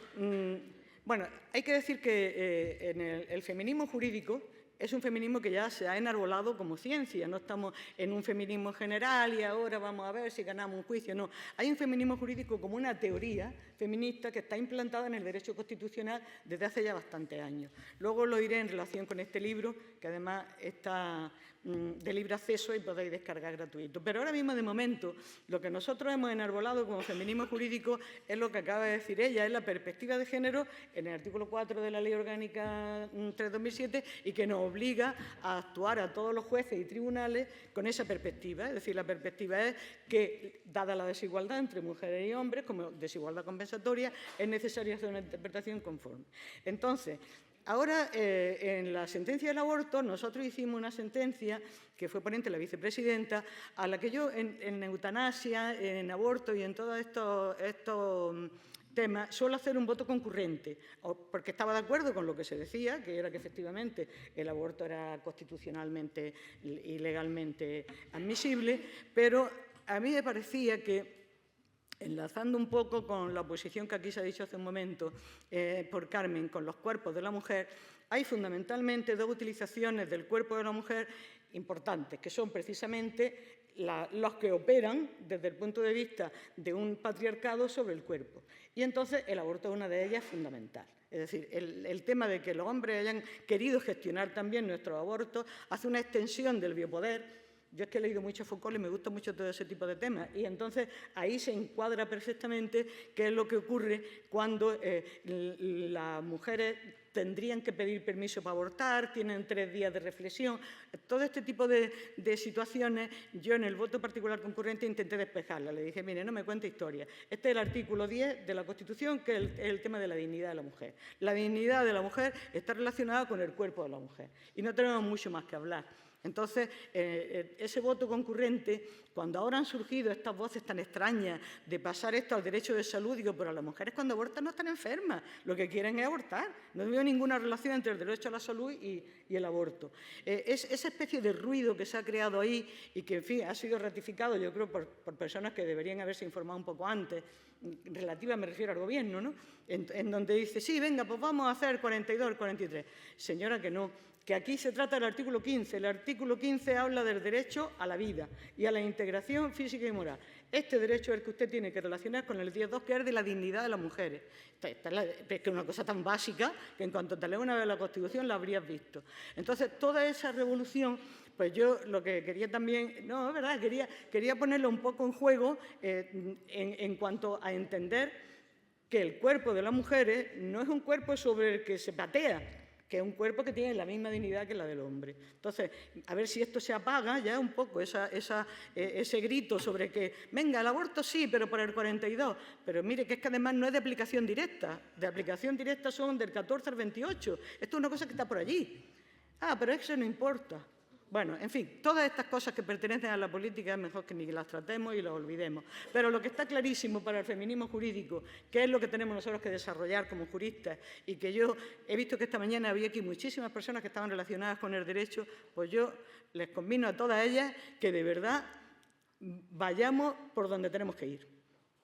bueno, hay que decir que el feminismo jurídico es un feminismo que ya se ha enarbolado como ciencia. No estamos en un feminismo general y ahora vamos a ver si ganamos un juicio. No, hay un feminismo jurídico como una teoría feminista que está implantada en el derecho constitucional desde hace ya bastantes años. Luego lo diré en relación con este libro, que además está de libre acceso y podéis descargar gratuito. Pero ahora mismo, de momento, lo que nosotros hemos enarbolado como feminismo jurídico es lo que acaba de decir ella, es la perspectiva de género en el artículo 4 de la Ley Orgánica 3/2007 y que nos obliga a actuar a todos los jueces y tribunales con esa perspectiva. Es decir, la perspectiva es que, dada la desigualdad entre mujeres y hombres, como desigualdad compensatoria, es necesario hacer una interpretación conforme. Entonces, ahora, en la sentencia del aborto, nosotros hicimos una sentencia que fue ponente la vicepresidenta, a la que yo, en eutanasia, en aborto y en todos estos temas, suelo hacer un voto concurrente, porque estaba de acuerdo con lo que se decía, que era que efectivamente el aborto era constitucionalmente y legalmente admisible, pero a mí me parecía que, enlazando un poco con la oposición que aquí se ha dicho hace un momento por Carmen, con los cuerpos de la mujer, hay fundamentalmente dos utilizaciones del cuerpo de la mujer importantes, que son precisamente los que operan desde el punto de vista de un patriarcado sobre el cuerpo. Y entonces el aborto es una de ellas fundamental. Es decir, el tema de que los hombres hayan querido gestionar también nuestros abortos hace una extensión del biopoder. Yo es que he leído mucho Foucault y me gusta mucho todo ese tipo de temas. Y entonces ahí se encuadra perfectamente qué es lo que ocurre cuando las mujeres tendrían que pedir permiso para abortar, tienen 3 días de reflexión. Todo este tipo de situaciones, yo en el voto particular concurrente intenté despejarla. Le dije, mire, no me cuente historia. Este es el artículo 10 de la Constitución, que es el tema de la dignidad de la mujer. La dignidad de la mujer está relacionada con el cuerpo de la mujer. Y no tenemos mucho más que hablar. Entonces, ese voto concurrente, cuando ahora han surgido estas voces tan extrañas de pasar esto al derecho de salud, digo, pero las mujeres cuando abortan no están enfermas, lo que quieren es abortar. No veo ninguna relación entre el derecho a la salud y el aborto. Esa especie de ruido que se ha creado ahí y que, en fin, ha sido ratificado, yo creo, por personas que deberían haberse informado un poco antes, relativa me refiero al gobierno, ¿no? En donde dice, sí, venga, pues vamos a hacer 42, 43. Señora, que no. Que aquí se trata del artículo 15. El artículo 15 habla del derecho a la vida y a la integración física y moral. Este derecho es el que usted tiene que relacionar con el 10.2, que es de la dignidad de las mujeres. Es que es una cosa tan básica que en cuanto te lees una vez la Constitución la habrías visto. Entonces, toda esa revolución, pues yo lo que quería también, no, es verdad, quería ponerlo un poco en juego en cuanto a entender que el cuerpo de las mujeres no es un cuerpo sobre el que se patea, que es un cuerpo que tiene la misma dignidad que la del hombre. Entonces, a ver si esto se apaga ya un poco, ese grito sobre que, venga, el aborto sí, pero por el 42. Pero mire, que es que además no es de aplicación directa. De aplicación directa son del 14 al 28. Esto es una cosa que está por allí. Ah, pero eso no importa. Bueno, en fin, todas estas cosas que pertenecen a la política es mejor que ni las tratemos y las olvidemos. Pero lo que está clarísimo para el feminismo jurídico, que es lo que tenemos nosotros que desarrollar como juristas, y que yo he visto que esta mañana había aquí muchísimas personas que estaban relacionadas con el derecho, pues yo les convino a todas ellas que de verdad vayamos por donde tenemos que ir.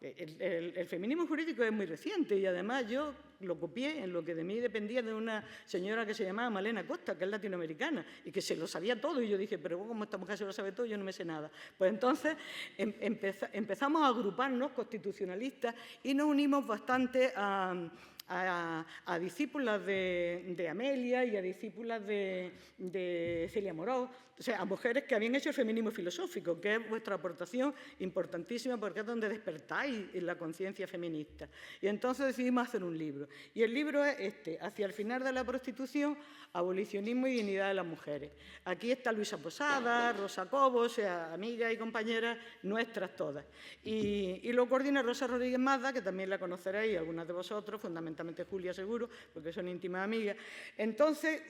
El feminismo jurídico es muy reciente y además yo lo copié en lo que de mí dependía de una señora que se llamaba Malena Costa, que es latinoamericana y que se lo sabía todo, y yo dije, pero como esta mujer se lo sabe todo, yo no me sé nada. Pues entonces empezamos a agruparnos constitucionalistas y nos unimos bastante a discípulas de Amelia y a discípulas de Celia Moró, o sea, a mujeres que habían hecho el feminismo filosófico, que es vuestra aportación importantísima porque es donde despertáis la conciencia feminista. Y entonces decidimos hacer un libro. Y el libro es este, Hacia el final de la prostitución, abolicionismo y dignidad de las mujeres. Aquí está Luisa Posada, Rosa Cobo, o sea, amigas y compañeras nuestras todas. Y lo coordina Rosa Rodríguez Mazda, que también la conoceréis, algunas de vosotros, fundamentalmente Julia seguro, porque son íntimas amigas. Entonces,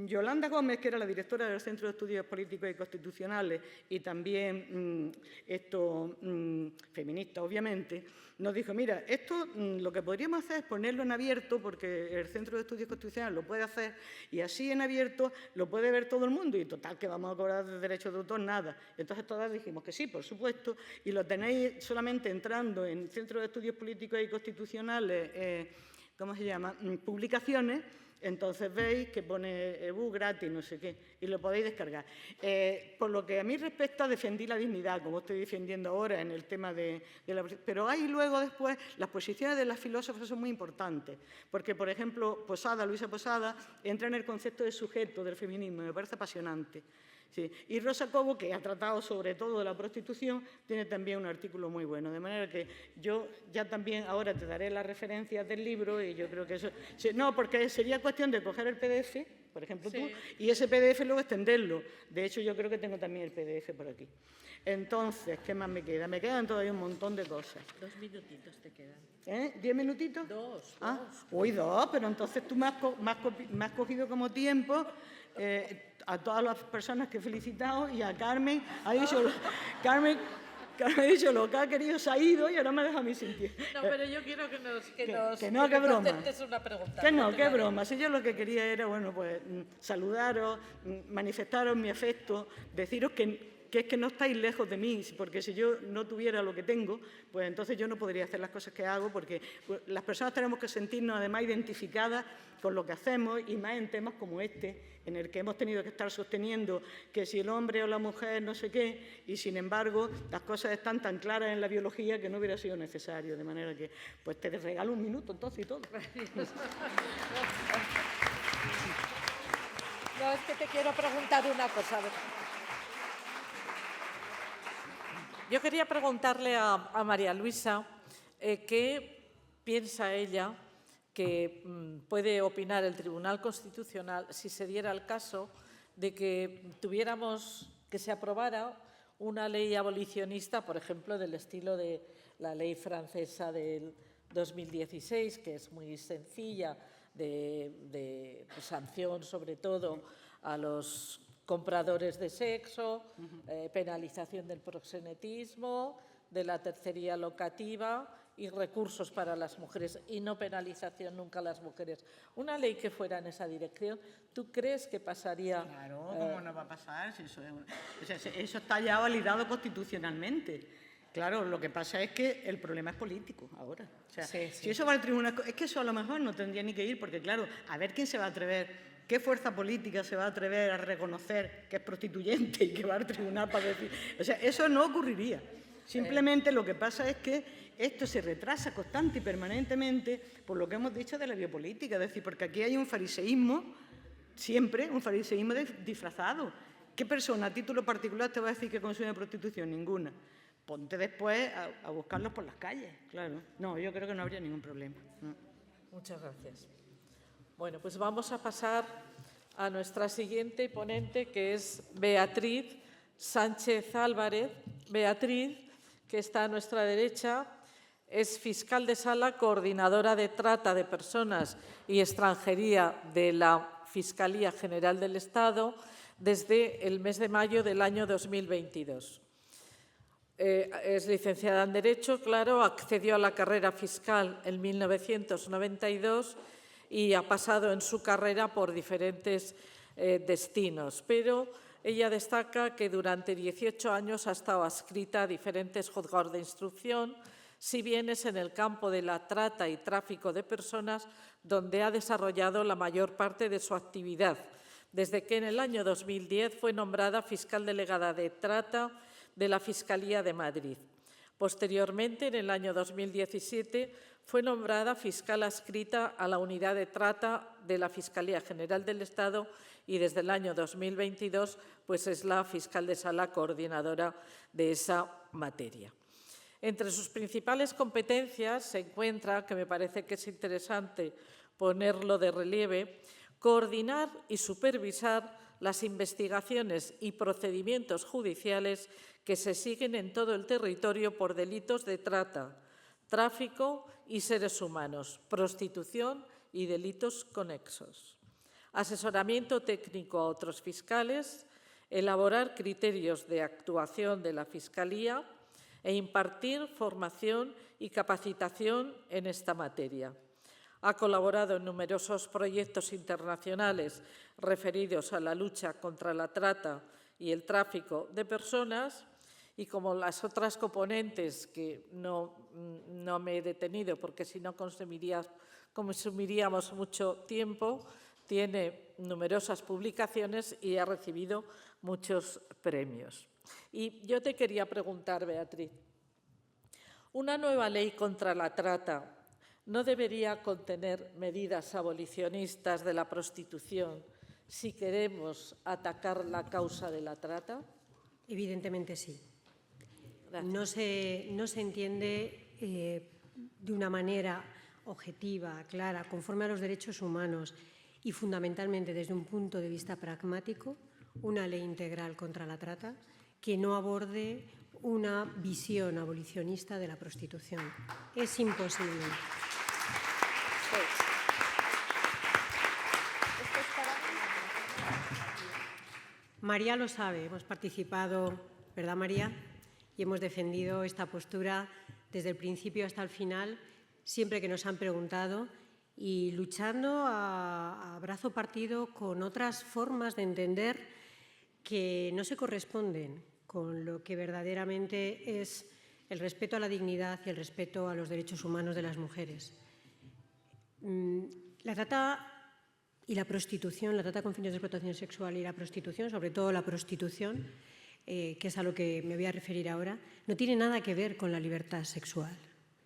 Yolanda Gómez, que era la directora del Centro de Estudios Políticos y Constitucionales y también feminista, obviamente, nos dijo, mira, esto lo que podríamos hacer es ponerlo en abierto, porque el Centro de Estudios Constitucionales lo puede hacer, y así en abierto lo puede ver todo el mundo, y total, que vamos a cobrar de derechos de autor, nada. Entonces todas dijimos que sí, por supuesto, y lo tenéis solamente entrando en el Centro de Estudios Políticos y Constitucionales, ¿cómo se llama?, publicaciones. Entonces veis que pone ebook gratis, no sé qué, y lo podéis descargar. Por lo que a mí respecta, defendí la dignidad, como estoy defendiendo ahora en el tema de la... Pero hay luego después, las posiciones de las filósofas son muy importantes, porque, por ejemplo, Posada, Luisa Posada, entra en el concepto de sujeto del feminismo, me parece apasionante. Sí. Y Rosa Cobo, que ha tratado sobre todo de la prostitución, tiene también un artículo muy bueno. De manera que yo ya también ahora te daré las referencias del libro y yo creo que eso... No, porque sería cuestión de coger el PDF, por ejemplo tú, y ese PDF luego extenderlo. De hecho, yo creo que tengo también el PDF por aquí. Entonces, ¿qué más me queda? Me quedan todavía un montón de cosas. 2 minutitos te quedan. ¿10 minutitos? 2. Uy, 2, pero entonces tú me has cogido como tiempo... a todas las personas que he felicitado y a Carmen, ha dicho lo que ha querido, se ha ido y ahora me deja a mí sin tiempo. No, pero yo quiero que contestes una pregunta. Que no, qué broma. Si yo lo que quería era, bueno, pues saludaros, manifestaros mi afecto, deciros que que es que no estáis lejos de mí, porque si yo no tuviera lo que tengo, pues entonces yo no podría hacer las cosas que hago, porque pues, las personas tenemos que sentirnos además identificadas con lo que hacemos, y más en temas como este, en el que hemos tenido que estar sosteniendo que si el hombre o la mujer no sé qué, y sin embargo las cosas están tan claras en la biología que no hubiera sido necesario, de manera que pues te regalo un minuto entonces y todo. No, es que te quiero preguntar una cosa. Yo quería preguntarle a María Luisa qué piensa ella que puede opinar el Tribunal Constitucional si se diera el caso de que que se aprobara una ley abolicionista, por ejemplo, del estilo de la ley francesa del 2016, que es muy sencilla, de sanción sobre todo a los compradores de sexo, penalización del proxenetismo, de la tercería locativa y recursos para las mujeres, y no penalización nunca a las mujeres. Una ley que fuera en esa dirección, ¿tú crees que pasaría? Claro, ¿cómo no va a pasar? Si eso está ya validado constitucionalmente. Claro, lo que pasa es que el problema es político ahora. O sea, sí. Si eso va al tribunal, es que eso a lo mejor no tendría ni que ir, porque claro, a ver quién se va a atrever, qué fuerza política se va a atrever a reconocer que es prostituyente y que va al tribunal para decir... O sea, eso no ocurriría. Simplemente lo que pasa es que esto se retrasa constante y permanentemente por lo que hemos dicho de la biopolítica, es decir, porque aquí hay un fariseísmo, siempre, un fariseísmo disfrazado. ¿Qué persona a título particular te va a decir que consume prostitución? Ninguna. Ponte después a buscarlos por las calles, claro. No, yo creo que no habría ningún problema. No. Muchas gracias. Bueno, pues vamos a pasar a nuestra siguiente ponente, que es Beatriz Sánchez Álvarez. Beatriz, que está a nuestra derecha, es fiscal de sala, coordinadora de trata de personas y extranjería de la Fiscalía General del Estado desde el mes de mayo del año 2022. Es licenciada en Derecho, claro, accedió a la carrera fiscal en 1992 y ha pasado en su carrera por diferentes destinos, pero ella destaca que durante 18 años ha estado adscrita a diferentes juzgados de instrucción, si bien es en el campo de la trata y tráfico de personas donde ha desarrollado la mayor parte de su actividad, desde que en el año 2010 fue nombrada fiscal delegada de trata de la Fiscalía de Madrid. Posteriormente, en el año 2017, fue nombrada fiscal adscrita a la Unidad de Trata de la Fiscalía General del Estado y desde el año 2022 pues es la fiscal de sala coordinadora de esa materia. Entre sus principales competencias se encuentra, que me parece que es interesante ponerlo de relieve, coordinar y supervisar las investigaciones y procedimientos judiciales que se siguen en todo el territorio por delitos de trata, tráfico y seres humanos, prostitución y delitos conexos. Asesoramiento técnico a otros fiscales, elaborar criterios de actuación de la Fiscalía e impartir formación y capacitación en esta materia. Ha colaborado en numerosos proyectos internacionales referidos a la lucha contra la trata y el tráfico de personas y, como las otras componentes que no me he detenido porque si no consumiríamos mucho tiempo, tiene numerosas publicaciones y ha recibido muchos premios. Y yo te quería preguntar, Beatriz, ¿una nueva ley contra la trata no debería contener medidas abolicionistas de la prostitución si queremos atacar la causa de la trata? Evidentemente sí. Gracias. No se entiende de una manera objetiva, clara, conforme a los derechos humanos y fundamentalmente desde un punto de vista pragmático, una ley integral contra la trata que no aborde una visión abolicionista de la prostitución. Es imposible. María lo sabe, hemos participado, ¿verdad, María? Y hemos defendido esta postura desde el principio hasta el final, siempre que nos han preguntado, y luchando a brazo partido con otras formas de entender que no se corresponden con lo que verdaderamente es el respeto a la dignidad y el respeto a los derechos humanos de las mujeres. La trata y la prostitución, la trata con fines de explotación sexual y la prostitución, sobre todo la prostitución, que es a lo que me voy a referir ahora, no tiene nada que ver con la libertad sexual,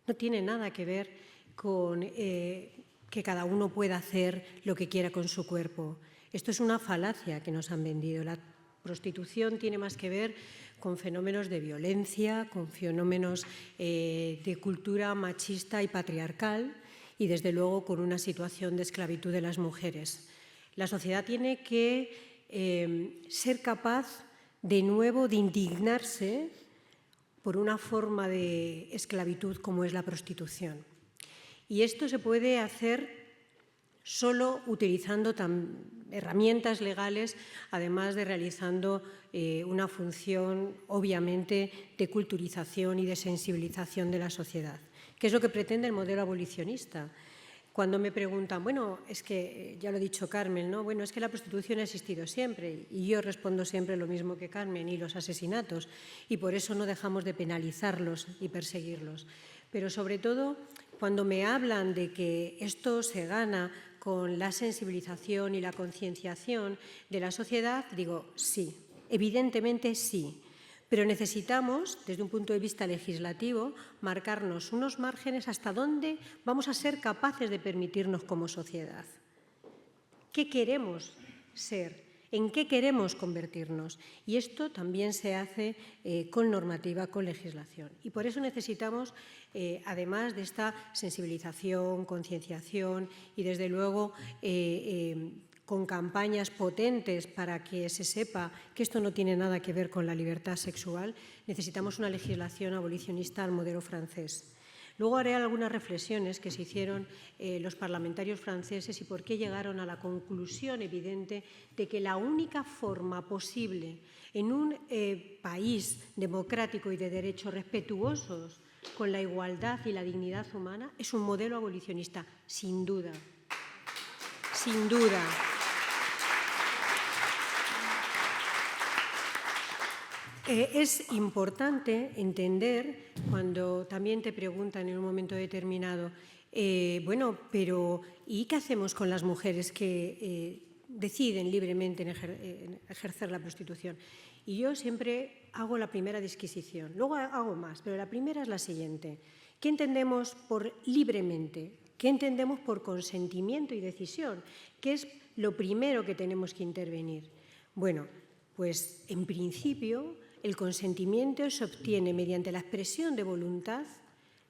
no tiene nada que ver con que cada uno pueda hacer lo que quiera con su cuerpo. Esto es una falacia que nos han vendido. La prostitución tiene más que ver con fenómenos de violencia, con fenómenos de cultura machista y patriarcal y, desde luego, con una situación de esclavitud de las mujeres. La sociedad tiene que ser capaz, de nuevo, de indignarse por una forma de esclavitud como es la prostitución. Y esto se puede hacer solo utilizando herramientas legales, además de realizando una función, obviamente, de culturización y de sensibilización de la sociedad, que es lo que pretende el modelo abolicionista. Cuando me preguntan, bueno, es que, ya lo ha dicho Carmen, ¿no? Bueno, es que la prostitución ha existido siempre, y yo respondo siempre lo mismo que Carmen, y los asesinatos, y por eso no dejamos de penalizarlos y perseguirlos. Pero, sobre todo, cuando me hablan de que esto se gana con la sensibilización y la concienciación de la sociedad, digo, sí, evidentemente sí. Pero necesitamos, desde un punto de vista legislativo, marcarnos unos márgenes hasta dónde vamos a ser capaces de permitirnos como sociedad. ¿Qué queremos ser? ¿En qué queremos convertirnos? Y esto también se hace con normativa, con legislación. Y por eso necesitamos, además de esta sensibilización, concienciación y, desde luego, con campañas potentes para que se sepa que esto no tiene nada que ver con la libertad sexual, necesitamos una legislación abolicionista al modelo francés. Luego haré algunas reflexiones que se hicieron los parlamentarios franceses y por qué llegaron a la conclusión evidente de que la única forma posible en un país democrático y de derechos respetuosos con la igualdad y la dignidad humana es un modelo abolicionista, sin duda. Sin duda. Es importante entender, cuando también te preguntan en un momento determinado, bueno, pero ¿y qué hacemos con las mujeres que deciden libremente ejercer la prostitución? Y yo siempre hago la primera disquisición, luego hago más, pero la primera es la siguiente. ¿Qué entendemos por libremente? ¿Qué entendemos por consentimiento y decisión? ¿Qué es lo primero que tenemos que intervenir? Bueno, pues en principio el consentimiento se obtiene mediante la expresión de voluntad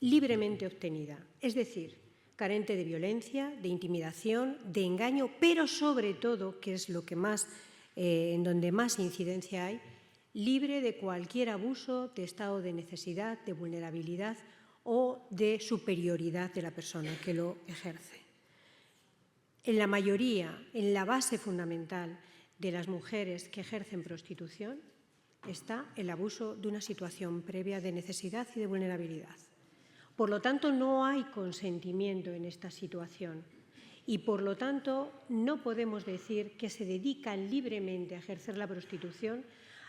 libremente obtenida, es decir, carente de violencia, de intimidación, de engaño, pero sobre todo, que es lo que más, en donde más incidencia hay, libre de cualquier abuso de estado de necesidad, de vulnerabilidad o de superioridad de la persona que lo ejerce. En la mayoría, en la base fundamental de las mujeres que ejercen prostitución, está el abuso de una situación previa de necesidad y de vulnerabilidad. Por lo tanto, no hay consentimiento en esta situación y, por lo tanto, no podemos decir que se dedican libremente a ejercer la prostitución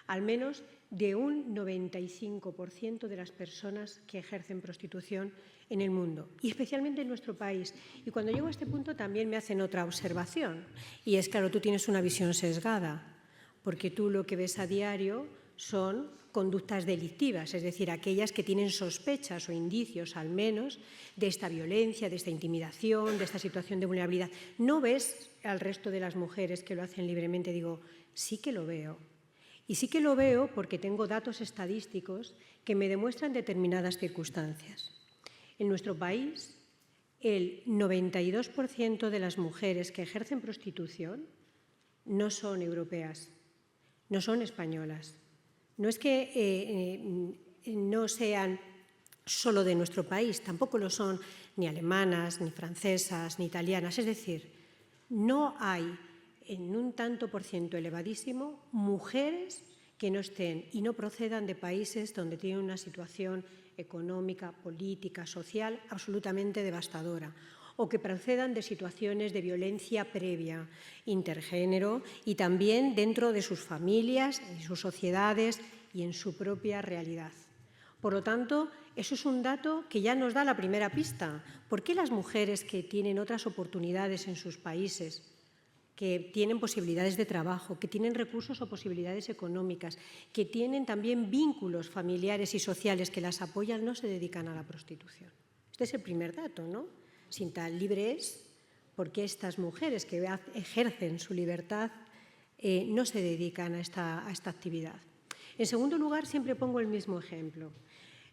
al menos de un 95% de las personas que ejercen prostitución en el mundo, y especialmente en nuestro país. Y cuando llego a este punto también me hacen otra observación, y es, claro, tú tienes una visión sesgada, porque tú lo que ves a diario son conductas delictivas, es decir, aquellas que tienen sospechas o indicios, al menos, de esta violencia, de esta intimidación, de esta situación de vulnerabilidad. No ves al resto de las mujeres que lo hacen libremente. Digo, sí que lo veo. Y sí que lo veo porque tengo datos estadísticos que me demuestran determinadas circunstancias. En nuestro país, el 92% de las mujeres que ejercen prostitución no son europeas, no son españolas. No es que no sean solo de nuestro país, tampoco lo son ni alemanas, ni francesas, ni italianas. Es decir, no hay en un tanto por ciento elevadísimo mujeres que no estén y no procedan de países donde tienen una situación económica, política, social absolutamente devastadora, o que procedan de situaciones de violencia previa, intergénero, y también dentro de sus familias y sus sociedades y en su propia realidad. Por lo tanto, eso es un dato que ya nos da la primera pista. ¿Por qué las mujeres que tienen otras oportunidades en sus países, que tienen posibilidades de trabajo, que tienen recursos o posibilidades económicas, que tienen también vínculos familiares y sociales que las apoyan, no se dedican a la prostitución? Este es el primer dato, ¿no? Sin tal libre es, ¿por qué estas mujeres que ejercen su libertad no se dedican a esta actividad? En segundo lugar, siempre pongo el mismo ejemplo.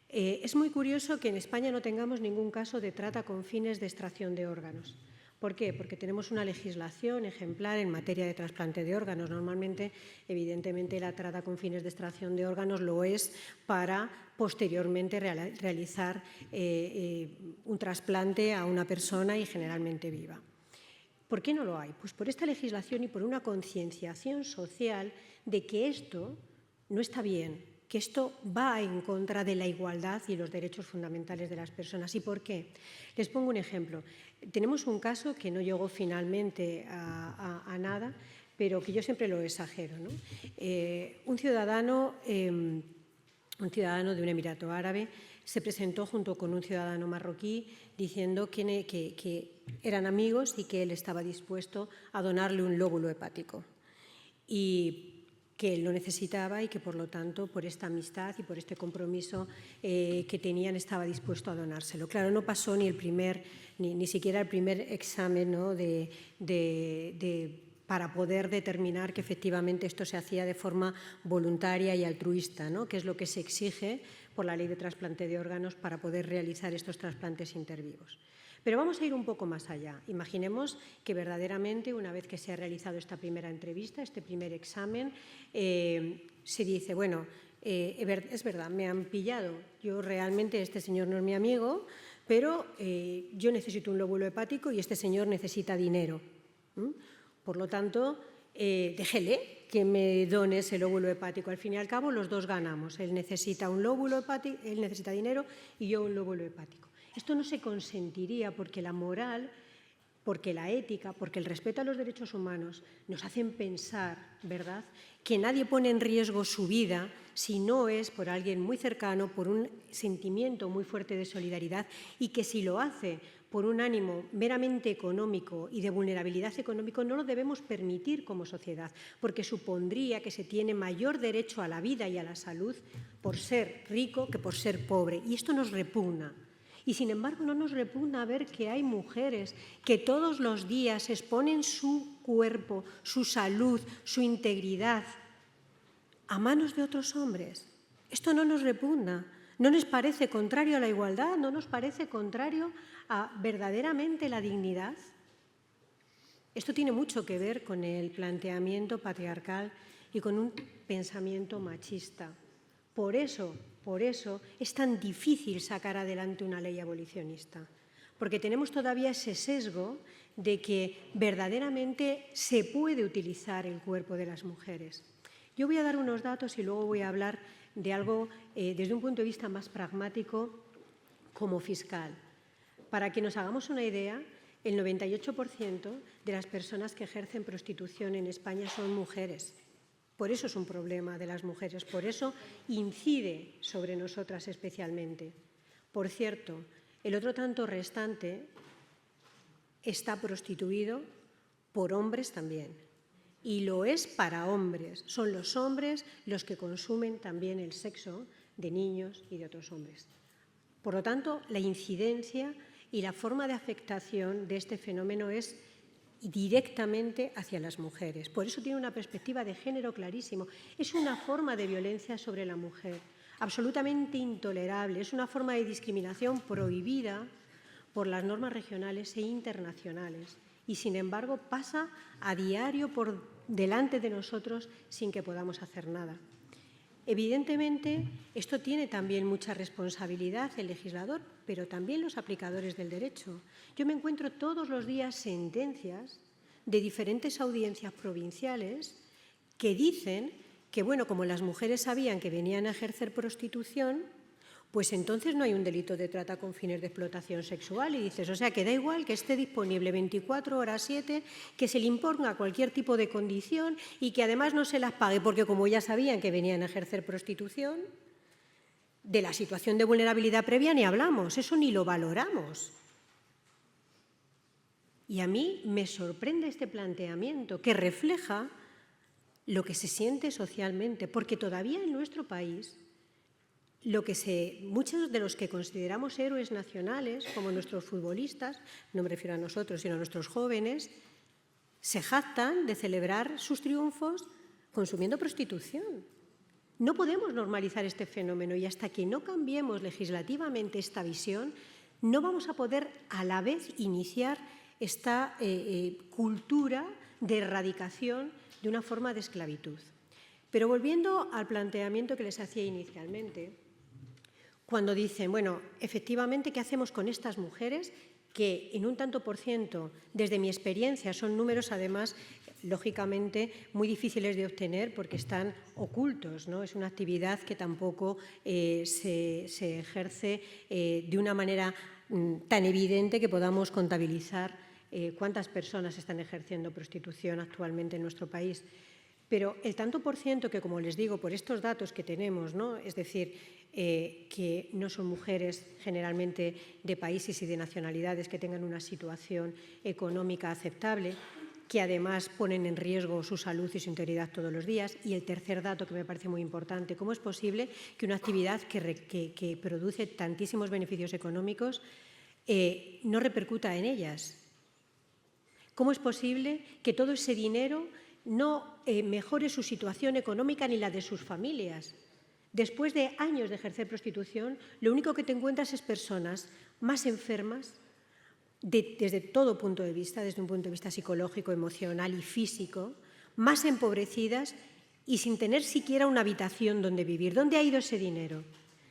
Es muy curioso que en España no tengamos ningún caso de trata con fines de extracción de órganos. ¿Por qué? Porque tenemos una legislación ejemplar en materia de trasplante de órganos. Normalmente, evidentemente, la trata con fines de extracción de órganos lo es para posteriormente realizar un trasplante a una persona y generalmente viva. ¿Por qué no lo hay? Pues por esta legislación y por una concienciación social de que esto no está bien, que esto va en contra de la igualdad y los derechos fundamentales de las personas. ¿Y por qué? Les pongo un ejemplo. Tenemos un caso que no llegó finalmente a nada, pero que yo siempre lo exagero, ¿no? Un ciudadano de un Emirato Árabe se presentó junto con un ciudadano marroquí diciendo que eran amigos y que él estaba dispuesto a donarle un lóbulo hepático. Y que él lo necesitaba y que, por lo tanto, por esta amistad y por este compromiso que tenían, estaba dispuesto a donárselo. Claro, no pasó ni siquiera el primer examen, ¿no?, para poder determinar que efectivamente esto se hacía de forma voluntaria y altruista, ¿no?, que es lo que se exige por la Ley de Trasplante de Órganos para poder realizar estos trasplantes intervivos. Pero vamos a ir un poco más allá. Imaginemos que verdaderamente, una vez que se ha realizado esta primera entrevista, este primer examen, se dice, bueno, es verdad, me han pillado, yo realmente, este señor no es mi amigo, pero yo necesito un lóbulo hepático y este señor necesita dinero. Por lo tanto, déjele que me done ese lóbulo hepático. Al fin y al cabo, los dos ganamos. Él necesita un lóbulo hepático, él necesita dinero y yo un lóbulo hepático. Esto no se consentiría porque la moral, porque la ética, porque el respeto a los derechos humanos nos hacen pensar, ¿verdad?, que nadie pone en riesgo su vida si no es por alguien muy cercano, por un sentimiento muy fuerte de solidaridad, y que si lo hace por un ánimo meramente económico y de vulnerabilidad económica, no lo debemos permitir como sociedad, porque supondría que se tiene mayor derecho a la vida y a la salud por ser rico que por ser pobre. Y esto nos repugna. Y, sin embargo, no nos repugna ver que hay mujeres que todos los días exponen su cuerpo, su salud, su integridad a manos de otros hombres. Esto no nos repugna. ¿No nos parece contrario a la igualdad? ¿No nos parece contrario a verdaderamente la dignidad? Esto tiene mucho que ver con el planteamiento patriarcal y con un pensamiento machista. Por eso es tan difícil sacar adelante una ley abolicionista, porque tenemos todavía ese sesgo de que verdaderamente se puede utilizar el cuerpo de las mujeres. Yo voy a dar unos datos y luego voy a hablar de algo desde un punto de vista más pragmático como fiscal. Para que nos hagamos una idea, el 98% de las personas que ejercen prostitución en España son mujeres. Por eso es un problema de las mujeres, por eso incide sobre nosotras especialmente. Por cierto, el otro tanto restante está prostituido por hombres también. Y lo es para hombres. Son los hombres los que consumen también el sexo de niños y de otros hombres. Por lo tanto, la incidencia y la forma de afectación de este fenómeno es directamente hacia las mujeres. Por eso tiene una perspectiva de género clarísimo. Es una forma de violencia sobre la mujer, absolutamente intolerable. Es una forma de discriminación prohibida por las normas regionales e internacionales. Y, sin embargo, pasa a diario por delante de nosotros sin que podamos hacer nada. Evidentemente, esto tiene también mucha responsabilidad el legislador, pero también los aplicadores del derecho. Yo me encuentro todos los días sentencias de diferentes audiencias provinciales que dicen que, bueno, como las mujeres sabían que venían a ejercer prostitución, pues entonces no hay un delito de trata con fines de explotación sexual. Y dices, o sea, que da igual que esté disponible 24 horas 7, que se le imponga cualquier tipo de condición y que además no se las pague, porque como ya sabían que venían a ejercer prostitución, de la situación de vulnerabilidad previa ni hablamos, eso ni lo valoramos. Y a mí me sorprende este planteamiento que refleja lo que se siente socialmente, porque todavía en nuestro país muchos de los que consideramos héroes nacionales, como nuestros futbolistas, no me refiero a nosotros, sino a nuestros jóvenes, se jactan de celebrar sus triunfos consumiendo prostitución. No podemos normalizar este fenómeno y hasta que no cambiemos legislativamente esta visión, no vamos a poder a la vez iniciar esta cultura de erradicación de una forma de esclavitud. Pero volviendo al planteamiento que les hacía inicialmente, cuando dicen, bueno, efectivamente, ¿qué hacemos con estas mujeres que en un tanto por ciento, desde mi experiencia, son números además, lógicamente, muy difíciles de obtener porque están ocultos, ¿no? Es una actividad que tampoco se ejerce de una manera tan evidente que podamos contabilizar cuántas personas están ejerciendo prostitución actualmente en nuestro país. Pero el tanto por ciento que, como les digo, por estos datos que tenemos, ¿no? Es decir, que no son mujeres generalmente de países y de nacionalidades que tengan una situación económica aceptable, que además ponen en riesgo su salud y su integridad todos los días. Y el tercer dato que me parece muy importante, ¿cómo es posible que una actividad que produce tantísimos beneficios económicos no repercuta en ellas? ¿Cómo es posible que todo ese dinero no mejore su situación económica ni la de sus familias? Después de años de ejercer prostitución, lo único que te encuentras es personas más enfermas desde todo punto de vista, desde un punto de vista psicológico, emocional y físico, más empobrecidas y sin tener siquiera una habitación donde vivir. ¿Dónde ha ido ese dinero?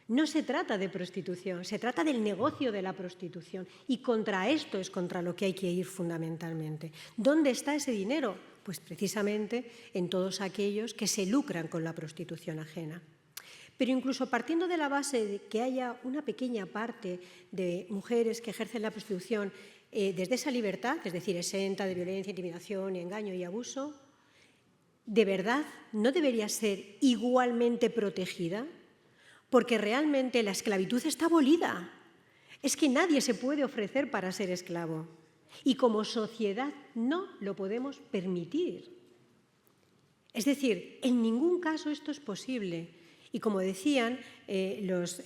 No se trata de prostitución, se trata del negocio de la prostitución y contra esto es contra lo que hay que ir fundamentalmente. ¿Dónde está ese dinero? Pues precisamente en todos aquellos que se lucran con la prostitución ajena. Pero incluso partiendo de la base de que haya una pequeña parte de mujeres que ejercen la prostitución desde esa libertad, es decir, exenta de violencia, intimidación, engaño y abuso, ¿de verdad no debería ser igualmente protegida? Porque realmente la esclavitud está abolida. Es que nadie se puede ofrecer para ser esclavo. Y como sociedad no lo podemos permitir. Es decir, en ningún caso esto es posible. Y como decían los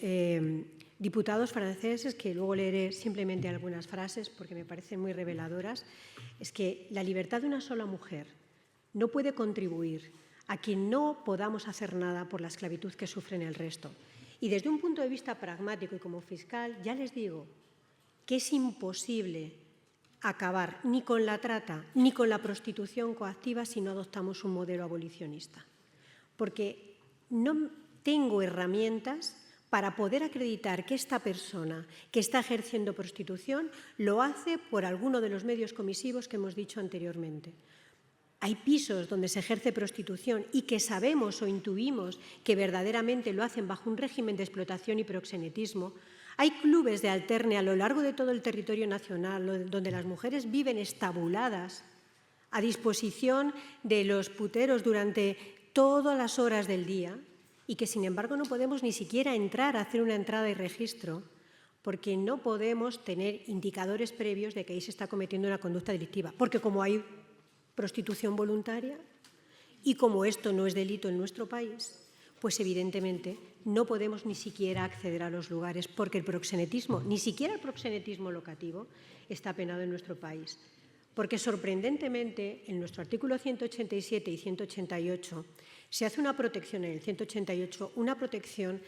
diputados franceses, que luego leeré simplemente algunas frases porque me parecen muy reveladoras, es que la libertad de una sola mujer no puede contribuir a que no podamos hacer nada por la esclavitud que sufren el resto. Y desde un punto de vista pragmático y como fiscal, ya les digo que es imposible acabar ni con la trata ni con la prostitución coactiva si no adoptamos un modelo abolicionista. Porque no tengo herramientas para poder acreditar que esta persona que está ejerciendo prostitución lo hace por alguno de los medios comisivos que hemos dicho anteriormente. Hay pisos donde se ejerce prostitución y que sabemos o intuimos que verdaderamente lo hacen bajo un régimen de explotación y proxenetismo. Hay clubes de alterne a lo largo de todo el territorio nacional donde las mujeres viven estabuladas a disposición de los puteros durante todas las horas del día y que, sin embargo, no podemos ni siquiera entrar a hacer una entrada y registro porque no podemos tener indicadores previos de que ahí se está cometiendo una conducta delictiva. Porque como hay prostitución voluntaria y como esto no es delito en nuestro país, pues evidentemente no podemos ni siquiera acceder a los lugares porque el proxenetismo, ni siquiera el proxenetismo locativo, está penado en nuestro país. Porque sorprendentemente en nuestro artículo 187 y 188 se hace una protección en el 188, una protección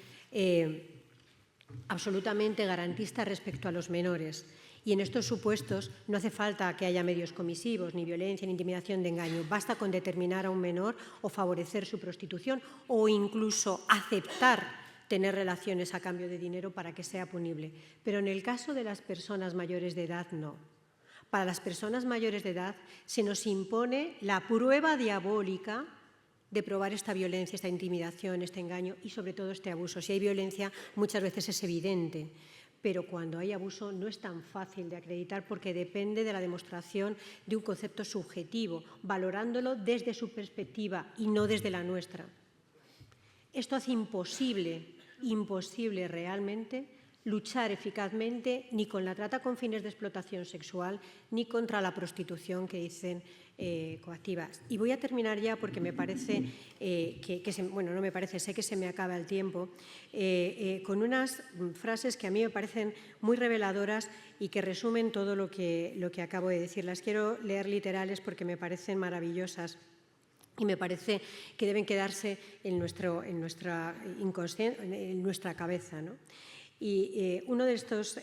absolutamente garantista respecto a los menores. Y en estos supuestos no hace falta que haya medios comisivos, ni violencia, ni intimidación de engaño. Basta con determinar a un menor o favorecer su prostitución o incluso aceptar tener relaciones a cambio de dinero para que sea punible. Pero en el caso de las personas mayores de edad, no. Para las personas mayores de edad se nos impone la prueba diabólica de probar esta violencia, esta intimidación, este engaño y, sobre todo, este abuso. Si hay violencia, muchas veces es evidente, pero cuando hay abuso no es tan fácil de acreditar porque depende de la demostración de un concepto subjetivo, valorándolo desde su perspectiva y no desde la nuestra. Esto hace imposible realmente luchar eficazmente ni con la trata con fines de explotación sexual ni contra la prostitución que dicen coactivas. Y voy a terminar ya porque me parece sé que se me acaba el tiempo, con unas frases que a mí me parecen muy reveladoras y que resumen todo lo que acabo de decir. Las quiero leer literales porque me parecen maravillosas y me parece que deben quedarse en nuestra cabeza, ¿no? Y uno de estos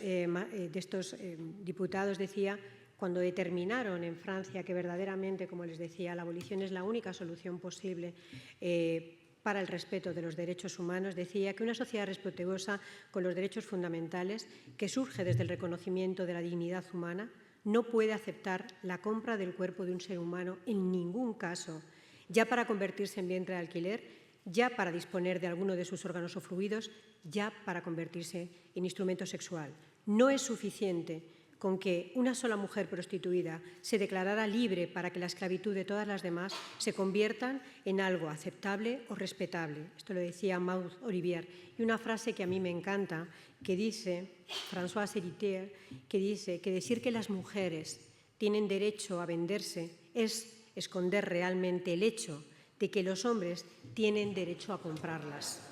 diputados decía, cuando determinaron en Francia que verdaderamente, como les decía, la abolición es la única solución posible para el respeto de los derechos humanos, decía que una sociedad respetuosa con los derechos fundamentales, que surge desde el reconocimiento de la dignidad humana, no puede aceptar la compra del cuerpo de un ser humano en ningún caso, ya para convertirse en vientre de alquiler, ya para disponer de alguno de sus órganos o fluidos, ya para convertirse en instrumento sexual. No es suficiente con que una sola mujer prostituida se declarara libre para que la esclavitud de todas las demás se conviertan en algo aceptable o respetable. Esto lo decía Maud Olivier. Y una frase que a mí me encanta, que dice, Françoise Héritier, que dice que decir que las mujeres tienen derecho a venderse es esconder realmente el hecho de que los hombres tienen derecho a comprarlas.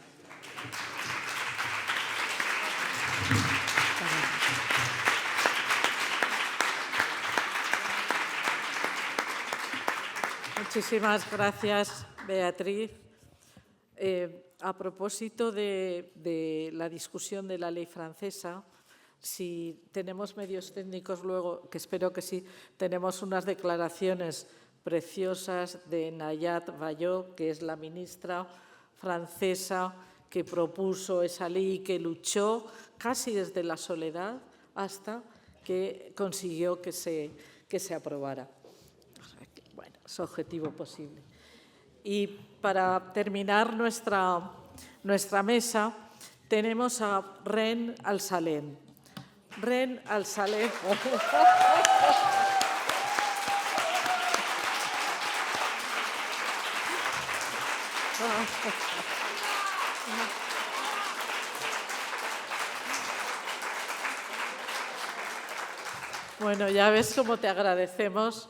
Muchísimas gracias, Beatriz. A propósito de la discusión de la ley francesa, si tenemos medios técnicos luego, que espero que sí, tenemos unas declaraciones preciosas de Nayat Vallaud, que es la ministra francesa que propuso esa ley y que luchó casi desde la soledad hasta que consiguió que se aprobara. Bueno, es objetivo posible. Y para terminar nuestra mesa, tenemos a Ren Al-Salem. Ren Al-Salem. Bueno, ya ves cómo te agradecemos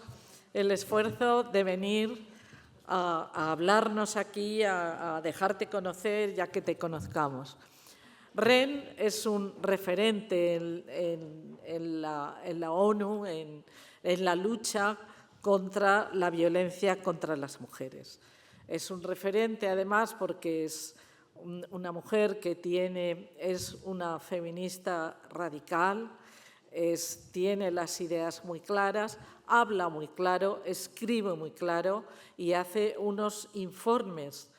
el esfuerzo de venir a hablarnos aquí, a dejarte conocer, ya que te conozcamos. Ren es un referente en la ONU, en la lucha contra la violencia contra las mujeres. Es un referente, además, porque es una mujer que es una feminista radical, tiene las ideas muy claras, habla muy claro, escribe muy claro y hace unos informes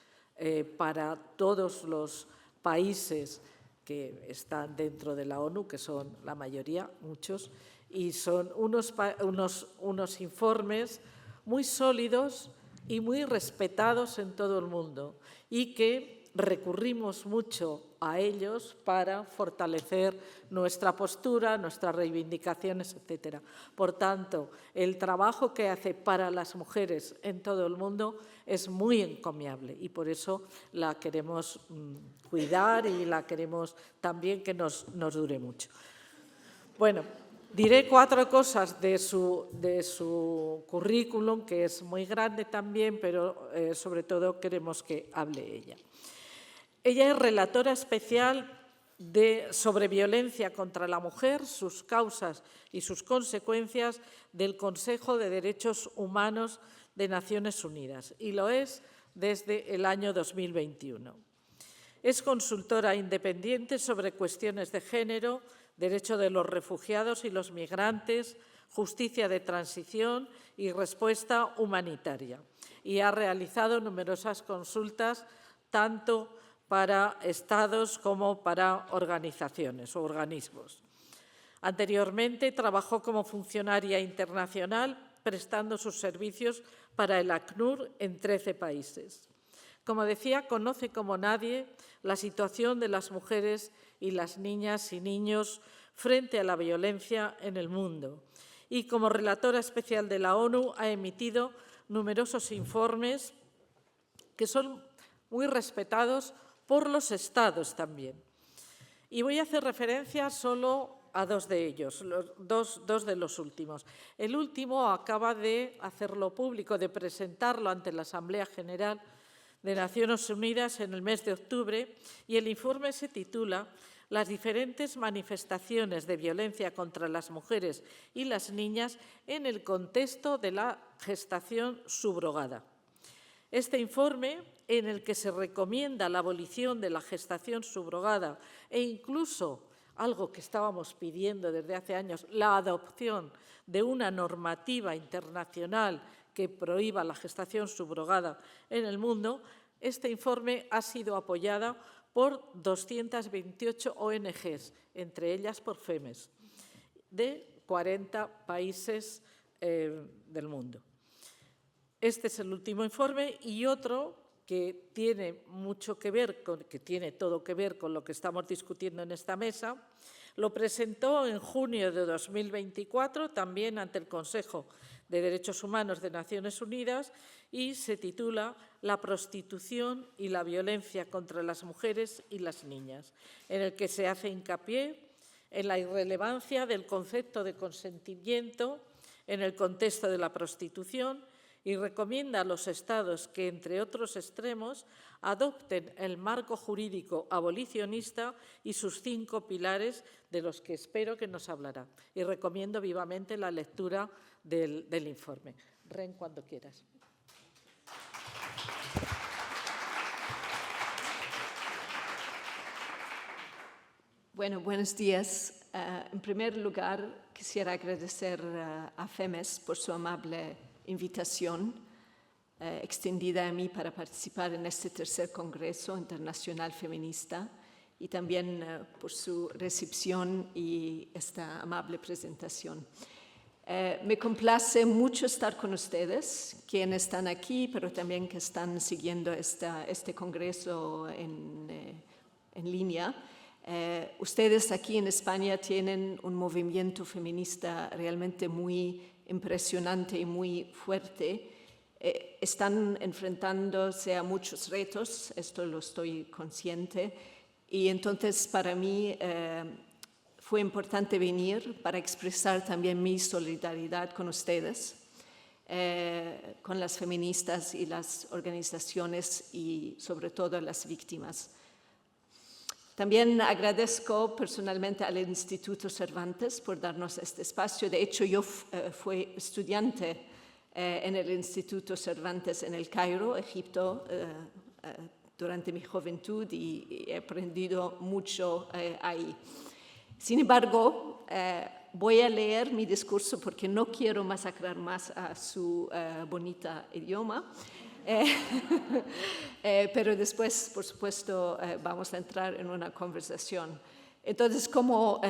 para todos los países que están dentro de la ONU, que son la mayoría, muchos, y son unos informes muy sólidos y muy respetados en todo el mundo y que recurrimos mucho a ellos para fortalecer nuestra postura, nuestras reivindicaciones, etc. Por tanto, el trabajo que hace para las mujeres en todo el mundo es muy encomiable y por eso la queremos cuidar y la queremos también que nos dure mucho. Bueno, diré 4 cosas de su currículum, que es muy grande también, pero sobre todo queremos que hable ella. Ella es relatora especial sobre violencia contra la mujer, sus causas y sus consecuencias del Consejo de Derechos Humanos de Naciones Unidas y lo es desde el año 2021. Es consultora independiente sobre cuestiones de género, derecho de los refugiados y los migrantes, justicia de transición y respuesta humanitaria. Y ha realizado numerosas consultas tanto para estados como para organizaciones o organismos. Anteriormente trabajó como funcionaria internacional prestando sus servicios para el ACNUR en 13 países. Como decía, conoce como nadie la situación de las mujeres y las niñas y niños frente a la violencia en el mundo. Y como relatora especial de la ONU ha emitido numerosos informes que son muy respetados por los Estados también. Y voy a hacer referencia solo a dos de ellos, dos de los últimos. El último acaba de hacerlo público, de presentarlo ante la Asamblea General de Naciones Unidas en el mes de octubre, y el informe se titula «Las diferentes manifestaciones de violencia contra las mujeres y las niñas en el contexto de la gestación subrogada». Este informe, en el que se recomienda la abolición de la gestación subrogada e incluso, algo que estábamos pidiendo desde hace años, la adopción de una normativa internacional que prohíba la gestación subrogada en el mundo, este informe ha sido apoyado por 228 ONGs, entre ellas por FEMES, de 40 países del mundo. Este es el último informe, y otro que tiene todo que ver con lo que estamos discutiendo en esta mesa, lo presentó en junio de 2024 también ante el Consejo de Derechos Humanos de Naciones Unidas, y se titula «La prostitución y la violencia contra las mujeres y las niñas», en el que se hace hincapié en la irrelevancia del concepto de consentimiento en el contexto de la prostitución, y recomienda a los Estados que, entre otros extremos, adopten el marco jurídico abolicionista y sus 5 pilares, de los que espero que nos hablará. Y recomiendo vivamente la lectura del informe. Ren, cuando quieras. Bueno, buenos días. En primer lugar, quisiera agradecer a FEMES por su amable invitación extendida a mí para participar en este tercer Congreso Internacional Feminista, y también por su recepción y esta amable presentación. Me complace mucho estar con ustedes, quienes están aquí, pero también que están siguiendo este Congreso en línea. Ustedes aquí en España tienen un movimiento feminista realmente muy impresionante y muy fuerte. Están enfrentándose a muchos retos, esto lo estoy consciente, y entonces para mí fue importante venir para expresar también mi solidaridad con ustedes, con las feministas y las organizaciones y sobre todo las víctimas. También agradezco personalmente al Instituto Cervantes por darnos este espacio. De hecho, yo fui estudiante en el Instituto Cervantes en El Cairo, Egipto, durante mi juventud, y he aprendido mucho ahí. Sin embargo, voy a leer mi discurso porque no quiero masacrar más a su bonita idioma. Pero después, por supuesto, vamos a entrar en una conversación. Entonces, como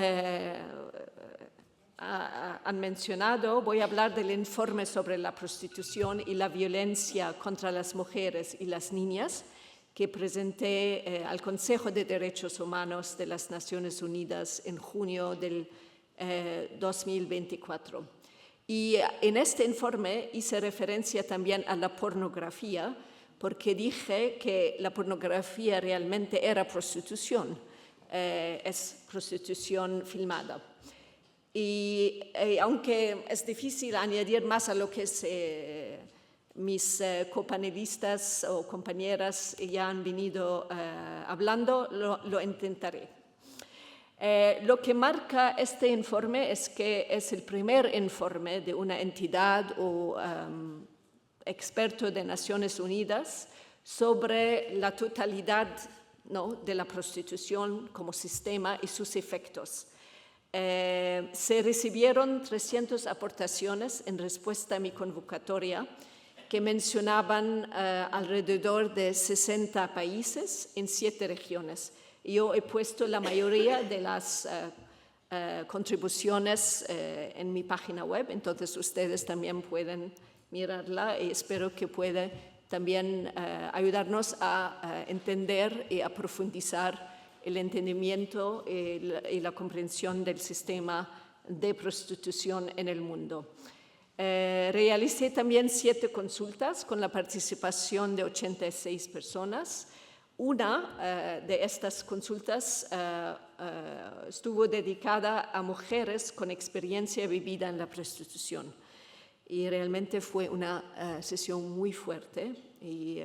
han mencionado, voy a hablar del informe sobre la prostitución y la violencia contra las mujeres y las niñas que presenté al Consejo de Derechos Humanos de las Naciones Unidas en junio del 2024. Y en este informe hice referencia también a la pornografía, porque dije que la pornografía realmente era prostitución, es prostitución filmada. Y aunque es difícil añadir más a lo que mis copanelistas o compañeras ya han venido hablando, lo intentaré. Lo que marca este informe es que es el primer informe de una entidad o experto de Naciones Unidas sobre la totalidad, ¿no?, de la prostitución como sistema y sus efectos. Se recibieron 300 aportaciones en respuesta a mi convocatoria que mencionaban alrededor de 60 países en 7 regiones. Yo he puesto la mayoría de las contribuciones en mi página web, entonces ustedes también pueden mirarla y espero que pueda también ayudarnos a entender y a profundizar el entendimiento y la comprensión del sistema de prostitución en el mundo. Realicé también 7 consultas con la participación de 86 personas. Una de estas consultas estuvo dedicada a mujeres con experiencia vivida en la prostitución. Y realmente fue una sesión muy fuerte y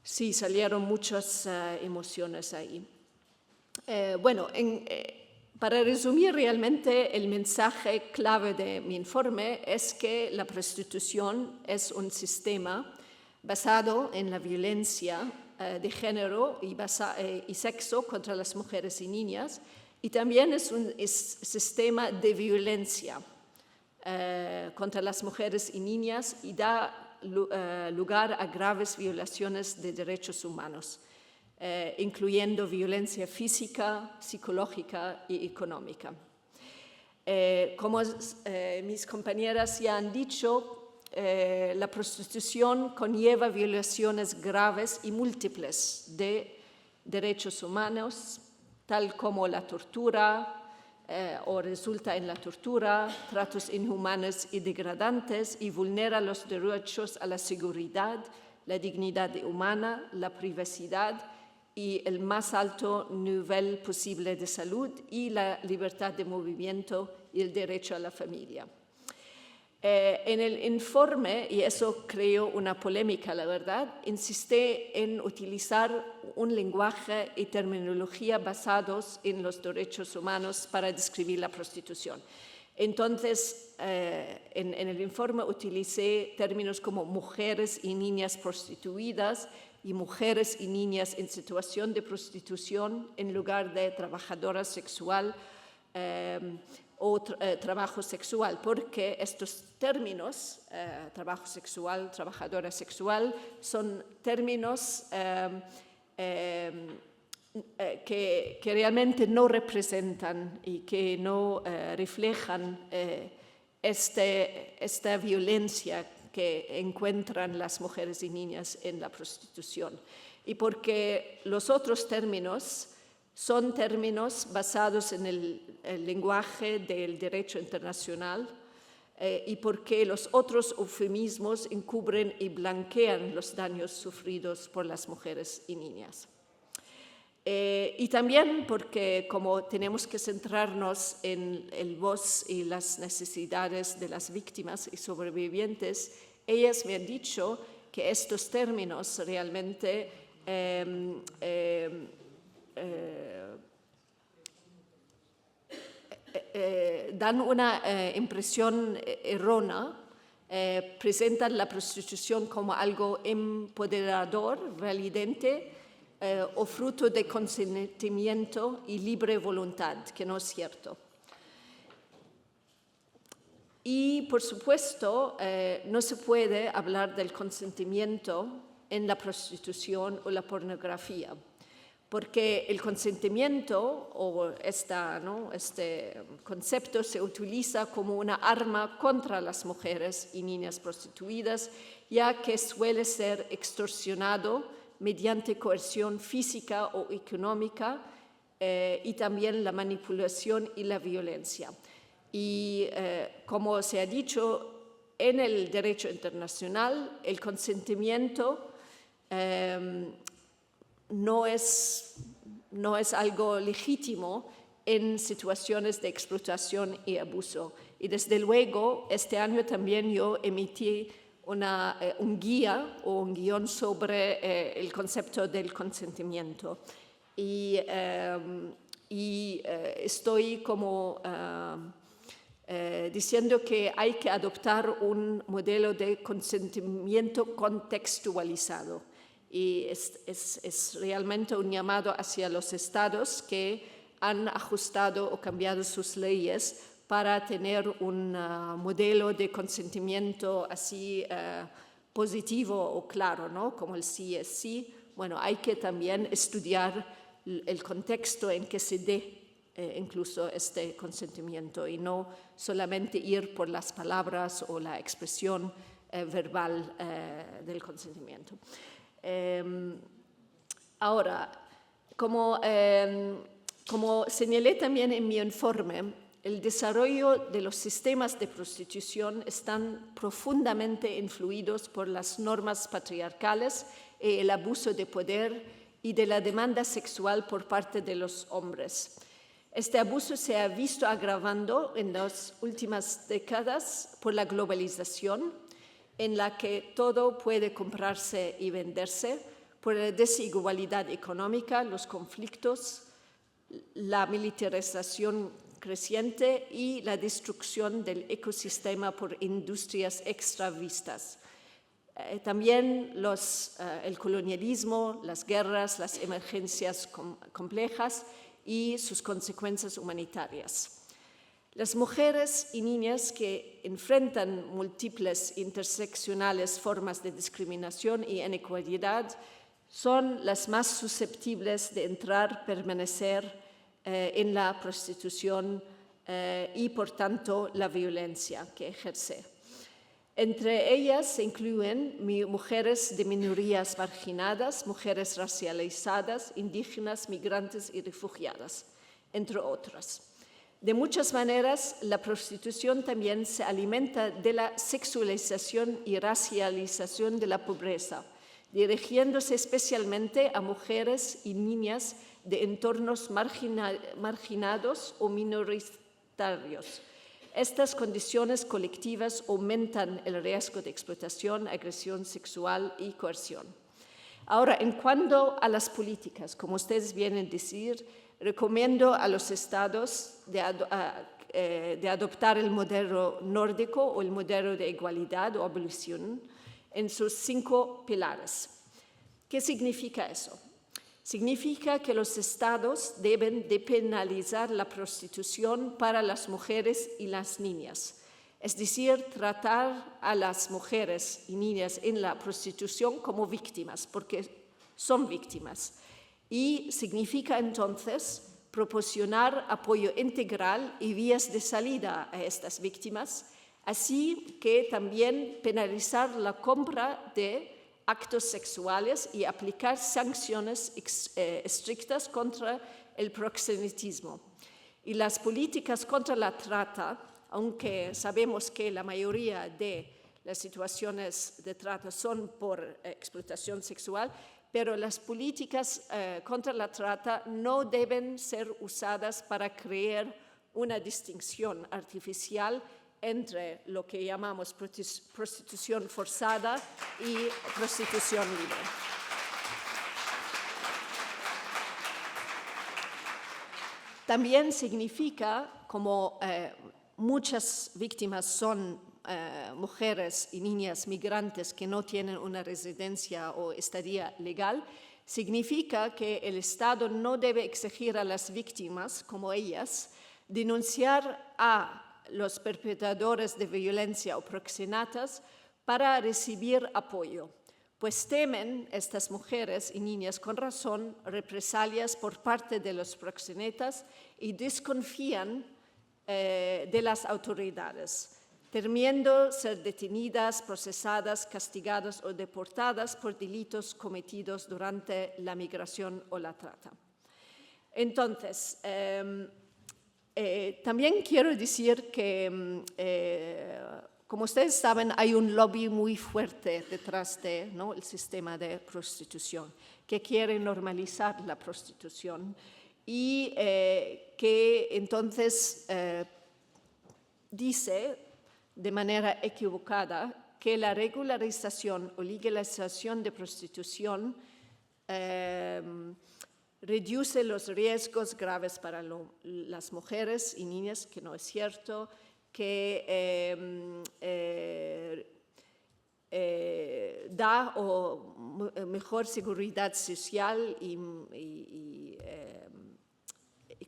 sí, salieron muchas emociones ahí. Para resumir, realmente el mensaje clave de mi informe es que la prostitución es un sistema basado en la violencia de género y sexo contra las mujeres y niñas, y también es un sistema de violencia contra las mujeres y niñas y da lugar a graves violaciones de derechos humanos, incluyendo violencia física, psicológica y económica. Como mis compañeras ya han dicho, la prostitución conlleva violaciones graves y múltiples de derechos humanos, tal como la tortura, o resulta en la tortura, tratos inhumanos y degradantes, y vulnera los derechos a la seguridad, la dignidad humana, la privacidad y el más alto nivel posible de salud y la libertad de movimiento y el derecho a la familia. En el informe, y eso creó una polémica, la verdad, insisté en utilizar un lenguaje y terminología basados en los derechos humanos para describir la prostitución. Entonces, en el informe utilicé términos como mujeres y niñas prostituidas y mujeres y niñas en situación de prostitución en lugar de trabajadora sexual o trabajo sexual, porque estos términos, trabajo sexual, trabajadora sexual, son términos que realmente no representan y que no reflejan esta violencia que encuentran las mujeres y niñas en la prostitución. Y porque los otros términos son términos basados en el lenguaje del derecho internacional y porque los otros eufemismos encubren y blanquean los daños sufridos por las mujeres y niñas. Y también porque, como tenemos que centrarnos en el voz y las necesidades de las víctimas y sobrevivientes, ellas me han dicho que estos términos realmente dan una impresión errónea, presentan la prostitución como algo empoderador, validante o fruto de consentimiento y libre voluntad, que no es cierto. Y, por supuesto, no se puede hablar del consentimiento en la prostitución o la pornografía, porque el consentimiento o este concepto se utiliza como una arma contra las mujeres y niñas prostituidas, ya que suele ser extorsionado mediante coerción física o económica y también la manipulación y la violencia. Y como se ha dicho, en el derecho internacional el consentimiento no es algo legítimo en situaciones de explotación y abuso. Y desde luego, este año también yo emití un guía o un guión sobre el concepto del consentimiento. Y estoy como diciendo que hay que adoptar un modelo de consentimiento contextualizado. Y es realmente un llamado hacia los estados que han ajustado o cambiado sus leyes para tener un modelo de consentimiento así positivo o claro, ¿no? Como el sí es sí. Bueno, hay que también estudiar el contexto en que se dé incluso este consentimiento y no solamente ir por las palabras o la expresión verbal del consentimiento. Ahora, como señalé también en mi informe, el desarrollo de los sistemas de prostitución están profundamente influidos por las normas patriarcales y el abuso de poder y de la demanda sexual por parte de los hombres. Este abuso se ha visto agravando en las últimas décadas por la globalización, en la que todo puede comprarse y venderse, por la desigualdad económica, los conflictos, la militarización creciente y la destrucción del ecosistema por industrias extravistas. También el colonialismo, las guerras, las emergencias complejas y sus consecuencias humanitarias. Las mujeres y niñas que enfrentan múltiples interseccionales formas de discriminación y inequidad son las más susceptibles de permanecer en la prostitución y, por tanto, la violencia que ejerce. Entre ellas se incluyen mujeres de minorías marginadas, mujeres racializadas, indígenas, migrantes y refugiadas, entre otras. De muchas maneras, la prostitución también se alimenta de la sexualización y racialización de la pobreza, dirigiéndose especialmente a mujeres y niñas de entornos marginados o minoritarios. Estas condiciones colectivas aumentan el riesgo de explotación, agresión sexual y coerción. Ahora, en cuanto a las políticas, como ustedes vienen a decir, recomiendo a los estados de adoptar el modelo nórdico o el modelo de igualdad o abolición en sus 5 pilares. ¿Qué significa eso? Significa que los estados deben depenalizar la prostitución para las mujeres y las niñas, es decir, tratar a las mujeres y niñas en la prostitución como víctimas, porque son víctimas. Y significa entonces proporcionar apoyo integral y vías de salida a estas víctimas, así que también penalizar la compra de actos sexuales y aplicar sanciones estrictas contra el proxenetismo. Y las políticas contra la trata, aunque sabemos que la mayoría de las situaciones de trata son por explotación sexual, pero las políticas contra la trata no deben ser usadas para crear una distinción artificial entre lo que llamamos prostitución forzada y prostitución libre. También significa, como muchas víctimas son mujeres y niñas migrantes que no tienen una residencia o estadía legal, significa que el Estado no debe exigir a las víctimas, como ellas, denunciar a los perpetradores de violencia o proxenetas para recibir apoyo, pues temen estas mujeres y niñas con razón represalias por parte de los proxenetas y desconfían de las autoridades, temiendo ser detenidas, procesadas, castigadas o deportadas por delitos cometidos durante la migración o la trata. Entonces, también quiero decir que, como ustedes saben, hay un lobby muy fuerte detrás de, ¿no?, el sistema de prostitución, que quiere normalizar la prostitución y que entonces dice de manera equivocada que la regularización o legalización de prostitución reduce los riesgos graves para las mujeres y niñas, que no es cierto, que da mejor seguridad social y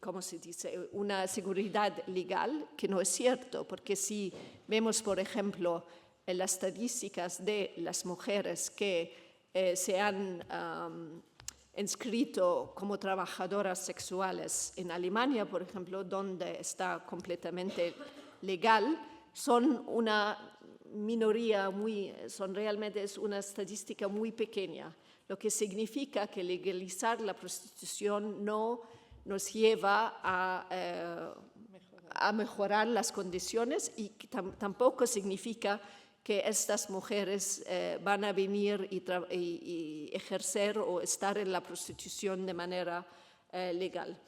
¿cómo se dice?, una seguridad legal, que no es cierto, porque si vemos, por ejemplo, en las estadísticas de las mujeres que se han inscrito como trabajadoras sexuales en Alemania, por ejemplo, donde está completamente legal, son una minoría, realmente es una estadística muy pequeña, lo que significa que legalizar la prostitución no nos lleva a mejorar las condiciones y tampoco significa que estas mujeres van a venir y ejercer o estar en la prostitución de manera legal.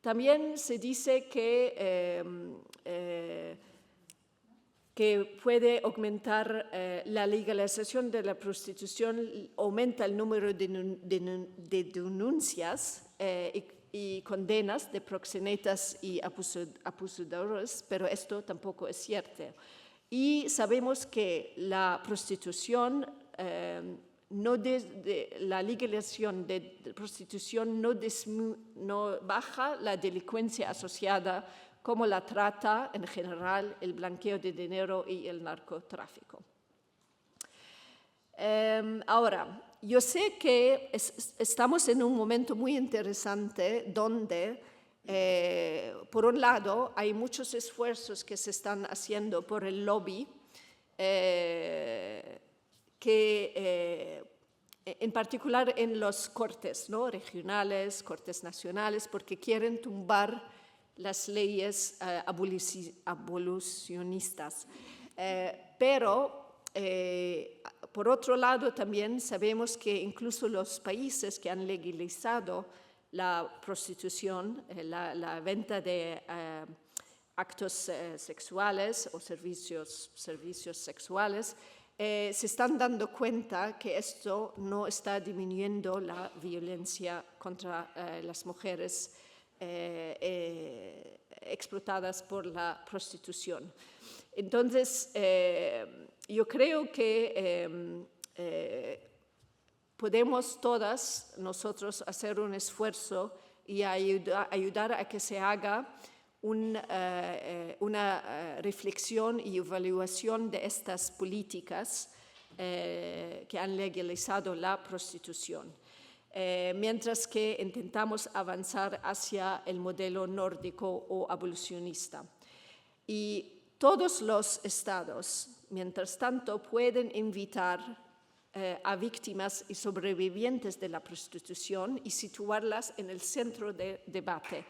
También se dice que puede aumentar la legalización de la prostitución, aumenta el número de denuncias y condenas de proxenetas y abusadores, pero esto tampoco es cierto. Y sabemos que la prostitución, la legalización de prostitución no baja la delincuencia asociada como la trata en general, el blanqueo de dinero y el narcotráfico. Ahora, yo sé que estamos en un momento muy interesante donde, por un lado, hay muchos esfuerzos que se están haciendo por el lobby, en particular en los cortes, ¿no?, regionales, cortes nacionales, porque quieren tumbar las leyes abolicionistas. Pero, por otro lado, también sabemos que incluso los países que han legalizado la prostitución, la venta de actos sexuales o servicios sexuales, se están dando cuenta que esto no está disminuyendo la violencia contra las mujeres explotadas por la prostitución. Entonces, yo creo que podemos todas nosotros hacer un esfuerzo y ayudar a que se haga una reflexión y evaluación de estas políticas que han legalizado la prostitución. Mientras que intentamos avanzar hacia el modelo nórdico o abolicionista. Y todos los estados, mientras tanto, pueden invitar a víctimas y sobrevivientes de la prostitución y situarlas en el centro del debate.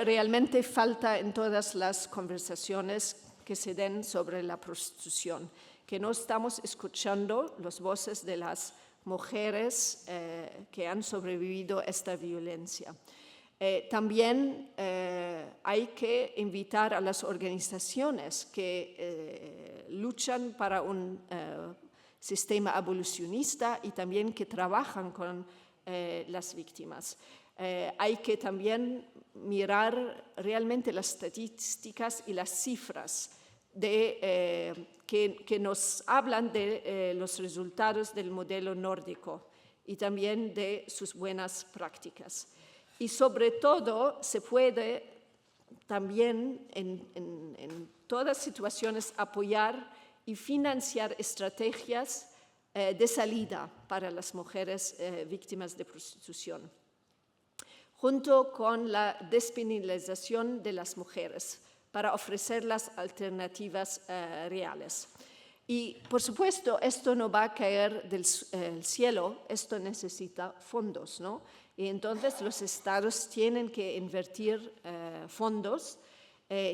Realmente falta en todas las conversaciones que se den sobre la prostitución, que no estamos escuchando las voces de las mujeres que han sobrevivido a esta violencia. También hay que invitar a las organizaciones que luchan para un sistema abolicionista y también que trabajan con las víctimas. Hay que también mirar realmente las estadísticas y las cifras que nos hablan de los resultados del modelo nórdico y también de sus buenas prácticas. Y sobre todo se puede también en todas situaciones apoyar y financiar estrategias de salida para las mujeres víctimas de prostitución, junto con la despenalización de las mujeres, para ofrecerlas alternativas reales. Y, por supuesto, esto no va a caer del cielo, esto necesita fondos, ¿no? Y entonces los estados tienen que invertir fondos,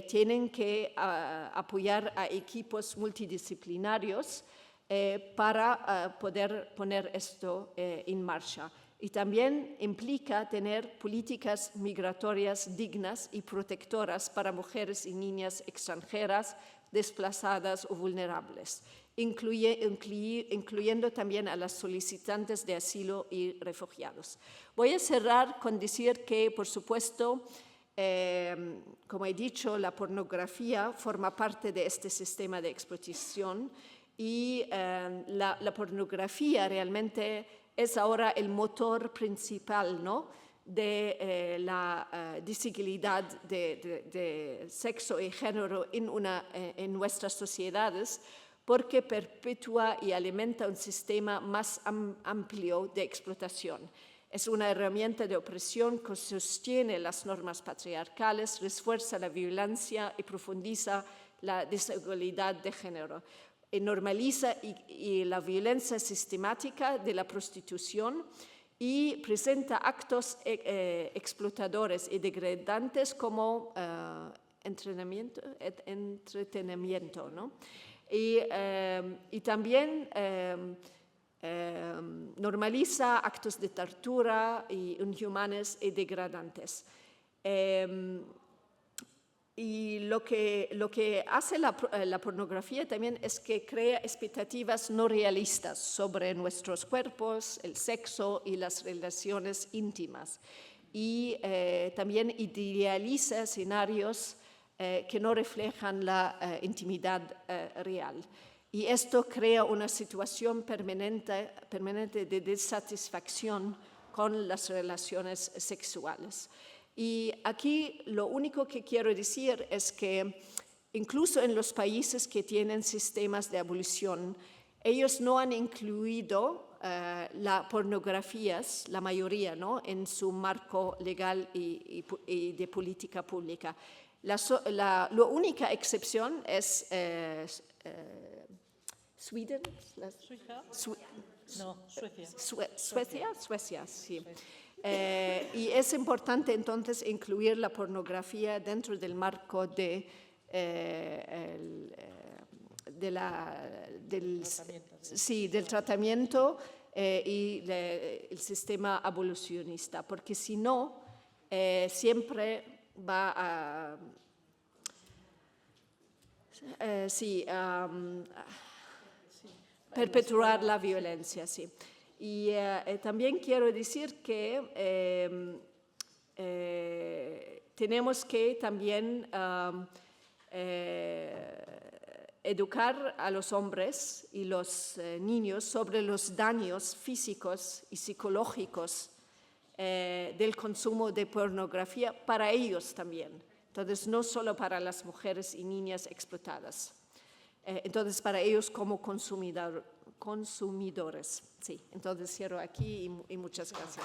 tienen que apoyar a equipos multidisciplinarios para poder poner esto en marcha. Y también implica tener políticas migratorias dignas y protectoras para mujeres y niñas extranjeras, desplazadas o vulnerables, incluyendo también a las solicitantes de asilo y refugiados. Voy a cerrar con decir que, por supuesto, como he dicho, la pornografía forma parte de este sistema de explotación y la pornografía realmente es ahora el motor principal, ¿no?, de la desigualdad de sexo y género en nuestras sociedades, porque perpetúa y alimenta un sistema más amplio de explotación. Es una herramienta de opresión que sostiene las normas patriarcales, refuerza la violencia y profundiza la desigualdad de género. Y normaliza la violencia sistemática de la prostitución y presenta actos explotadores y degradantes como entretenimiento, ¿no? Y también normaliza actos de tortura inhumanos y degradantes. Y lo que hace la pornografía también es que crea expectativas no realistas sobre nuestros cuerpos, el sexo y las relaciones íntimas. Y también idealiza escenarios que no reflejan la intimidad real. Y esto crea una situación permanente de desatisfacción con las relaciones sexuales. Y aquí lo único que quiero decir es que incluso en los países que tienen sistemas de abolición, ellos no han incluido la pornografía, la mayoría, ¿no?, en su marco legal y de política pública. La única excepción es Suecia. Suecia, sí. Y es importante entonces incluir la pornografía dentro del marco del tratamiento y del sistema abolicionista, porque si no, siempre va a perpetuar la violencia, sí. Y también quiero decir que tenemos que también educar a los hombres y los niños sobre los daños físicos y psicológicos del consumo de pornografía para ellos también. Entonces, no solo para las mujeres y niñas explotadas. Entonces, para ellos como consumidores. Sí, entonces cierro aquí y muchas gracias.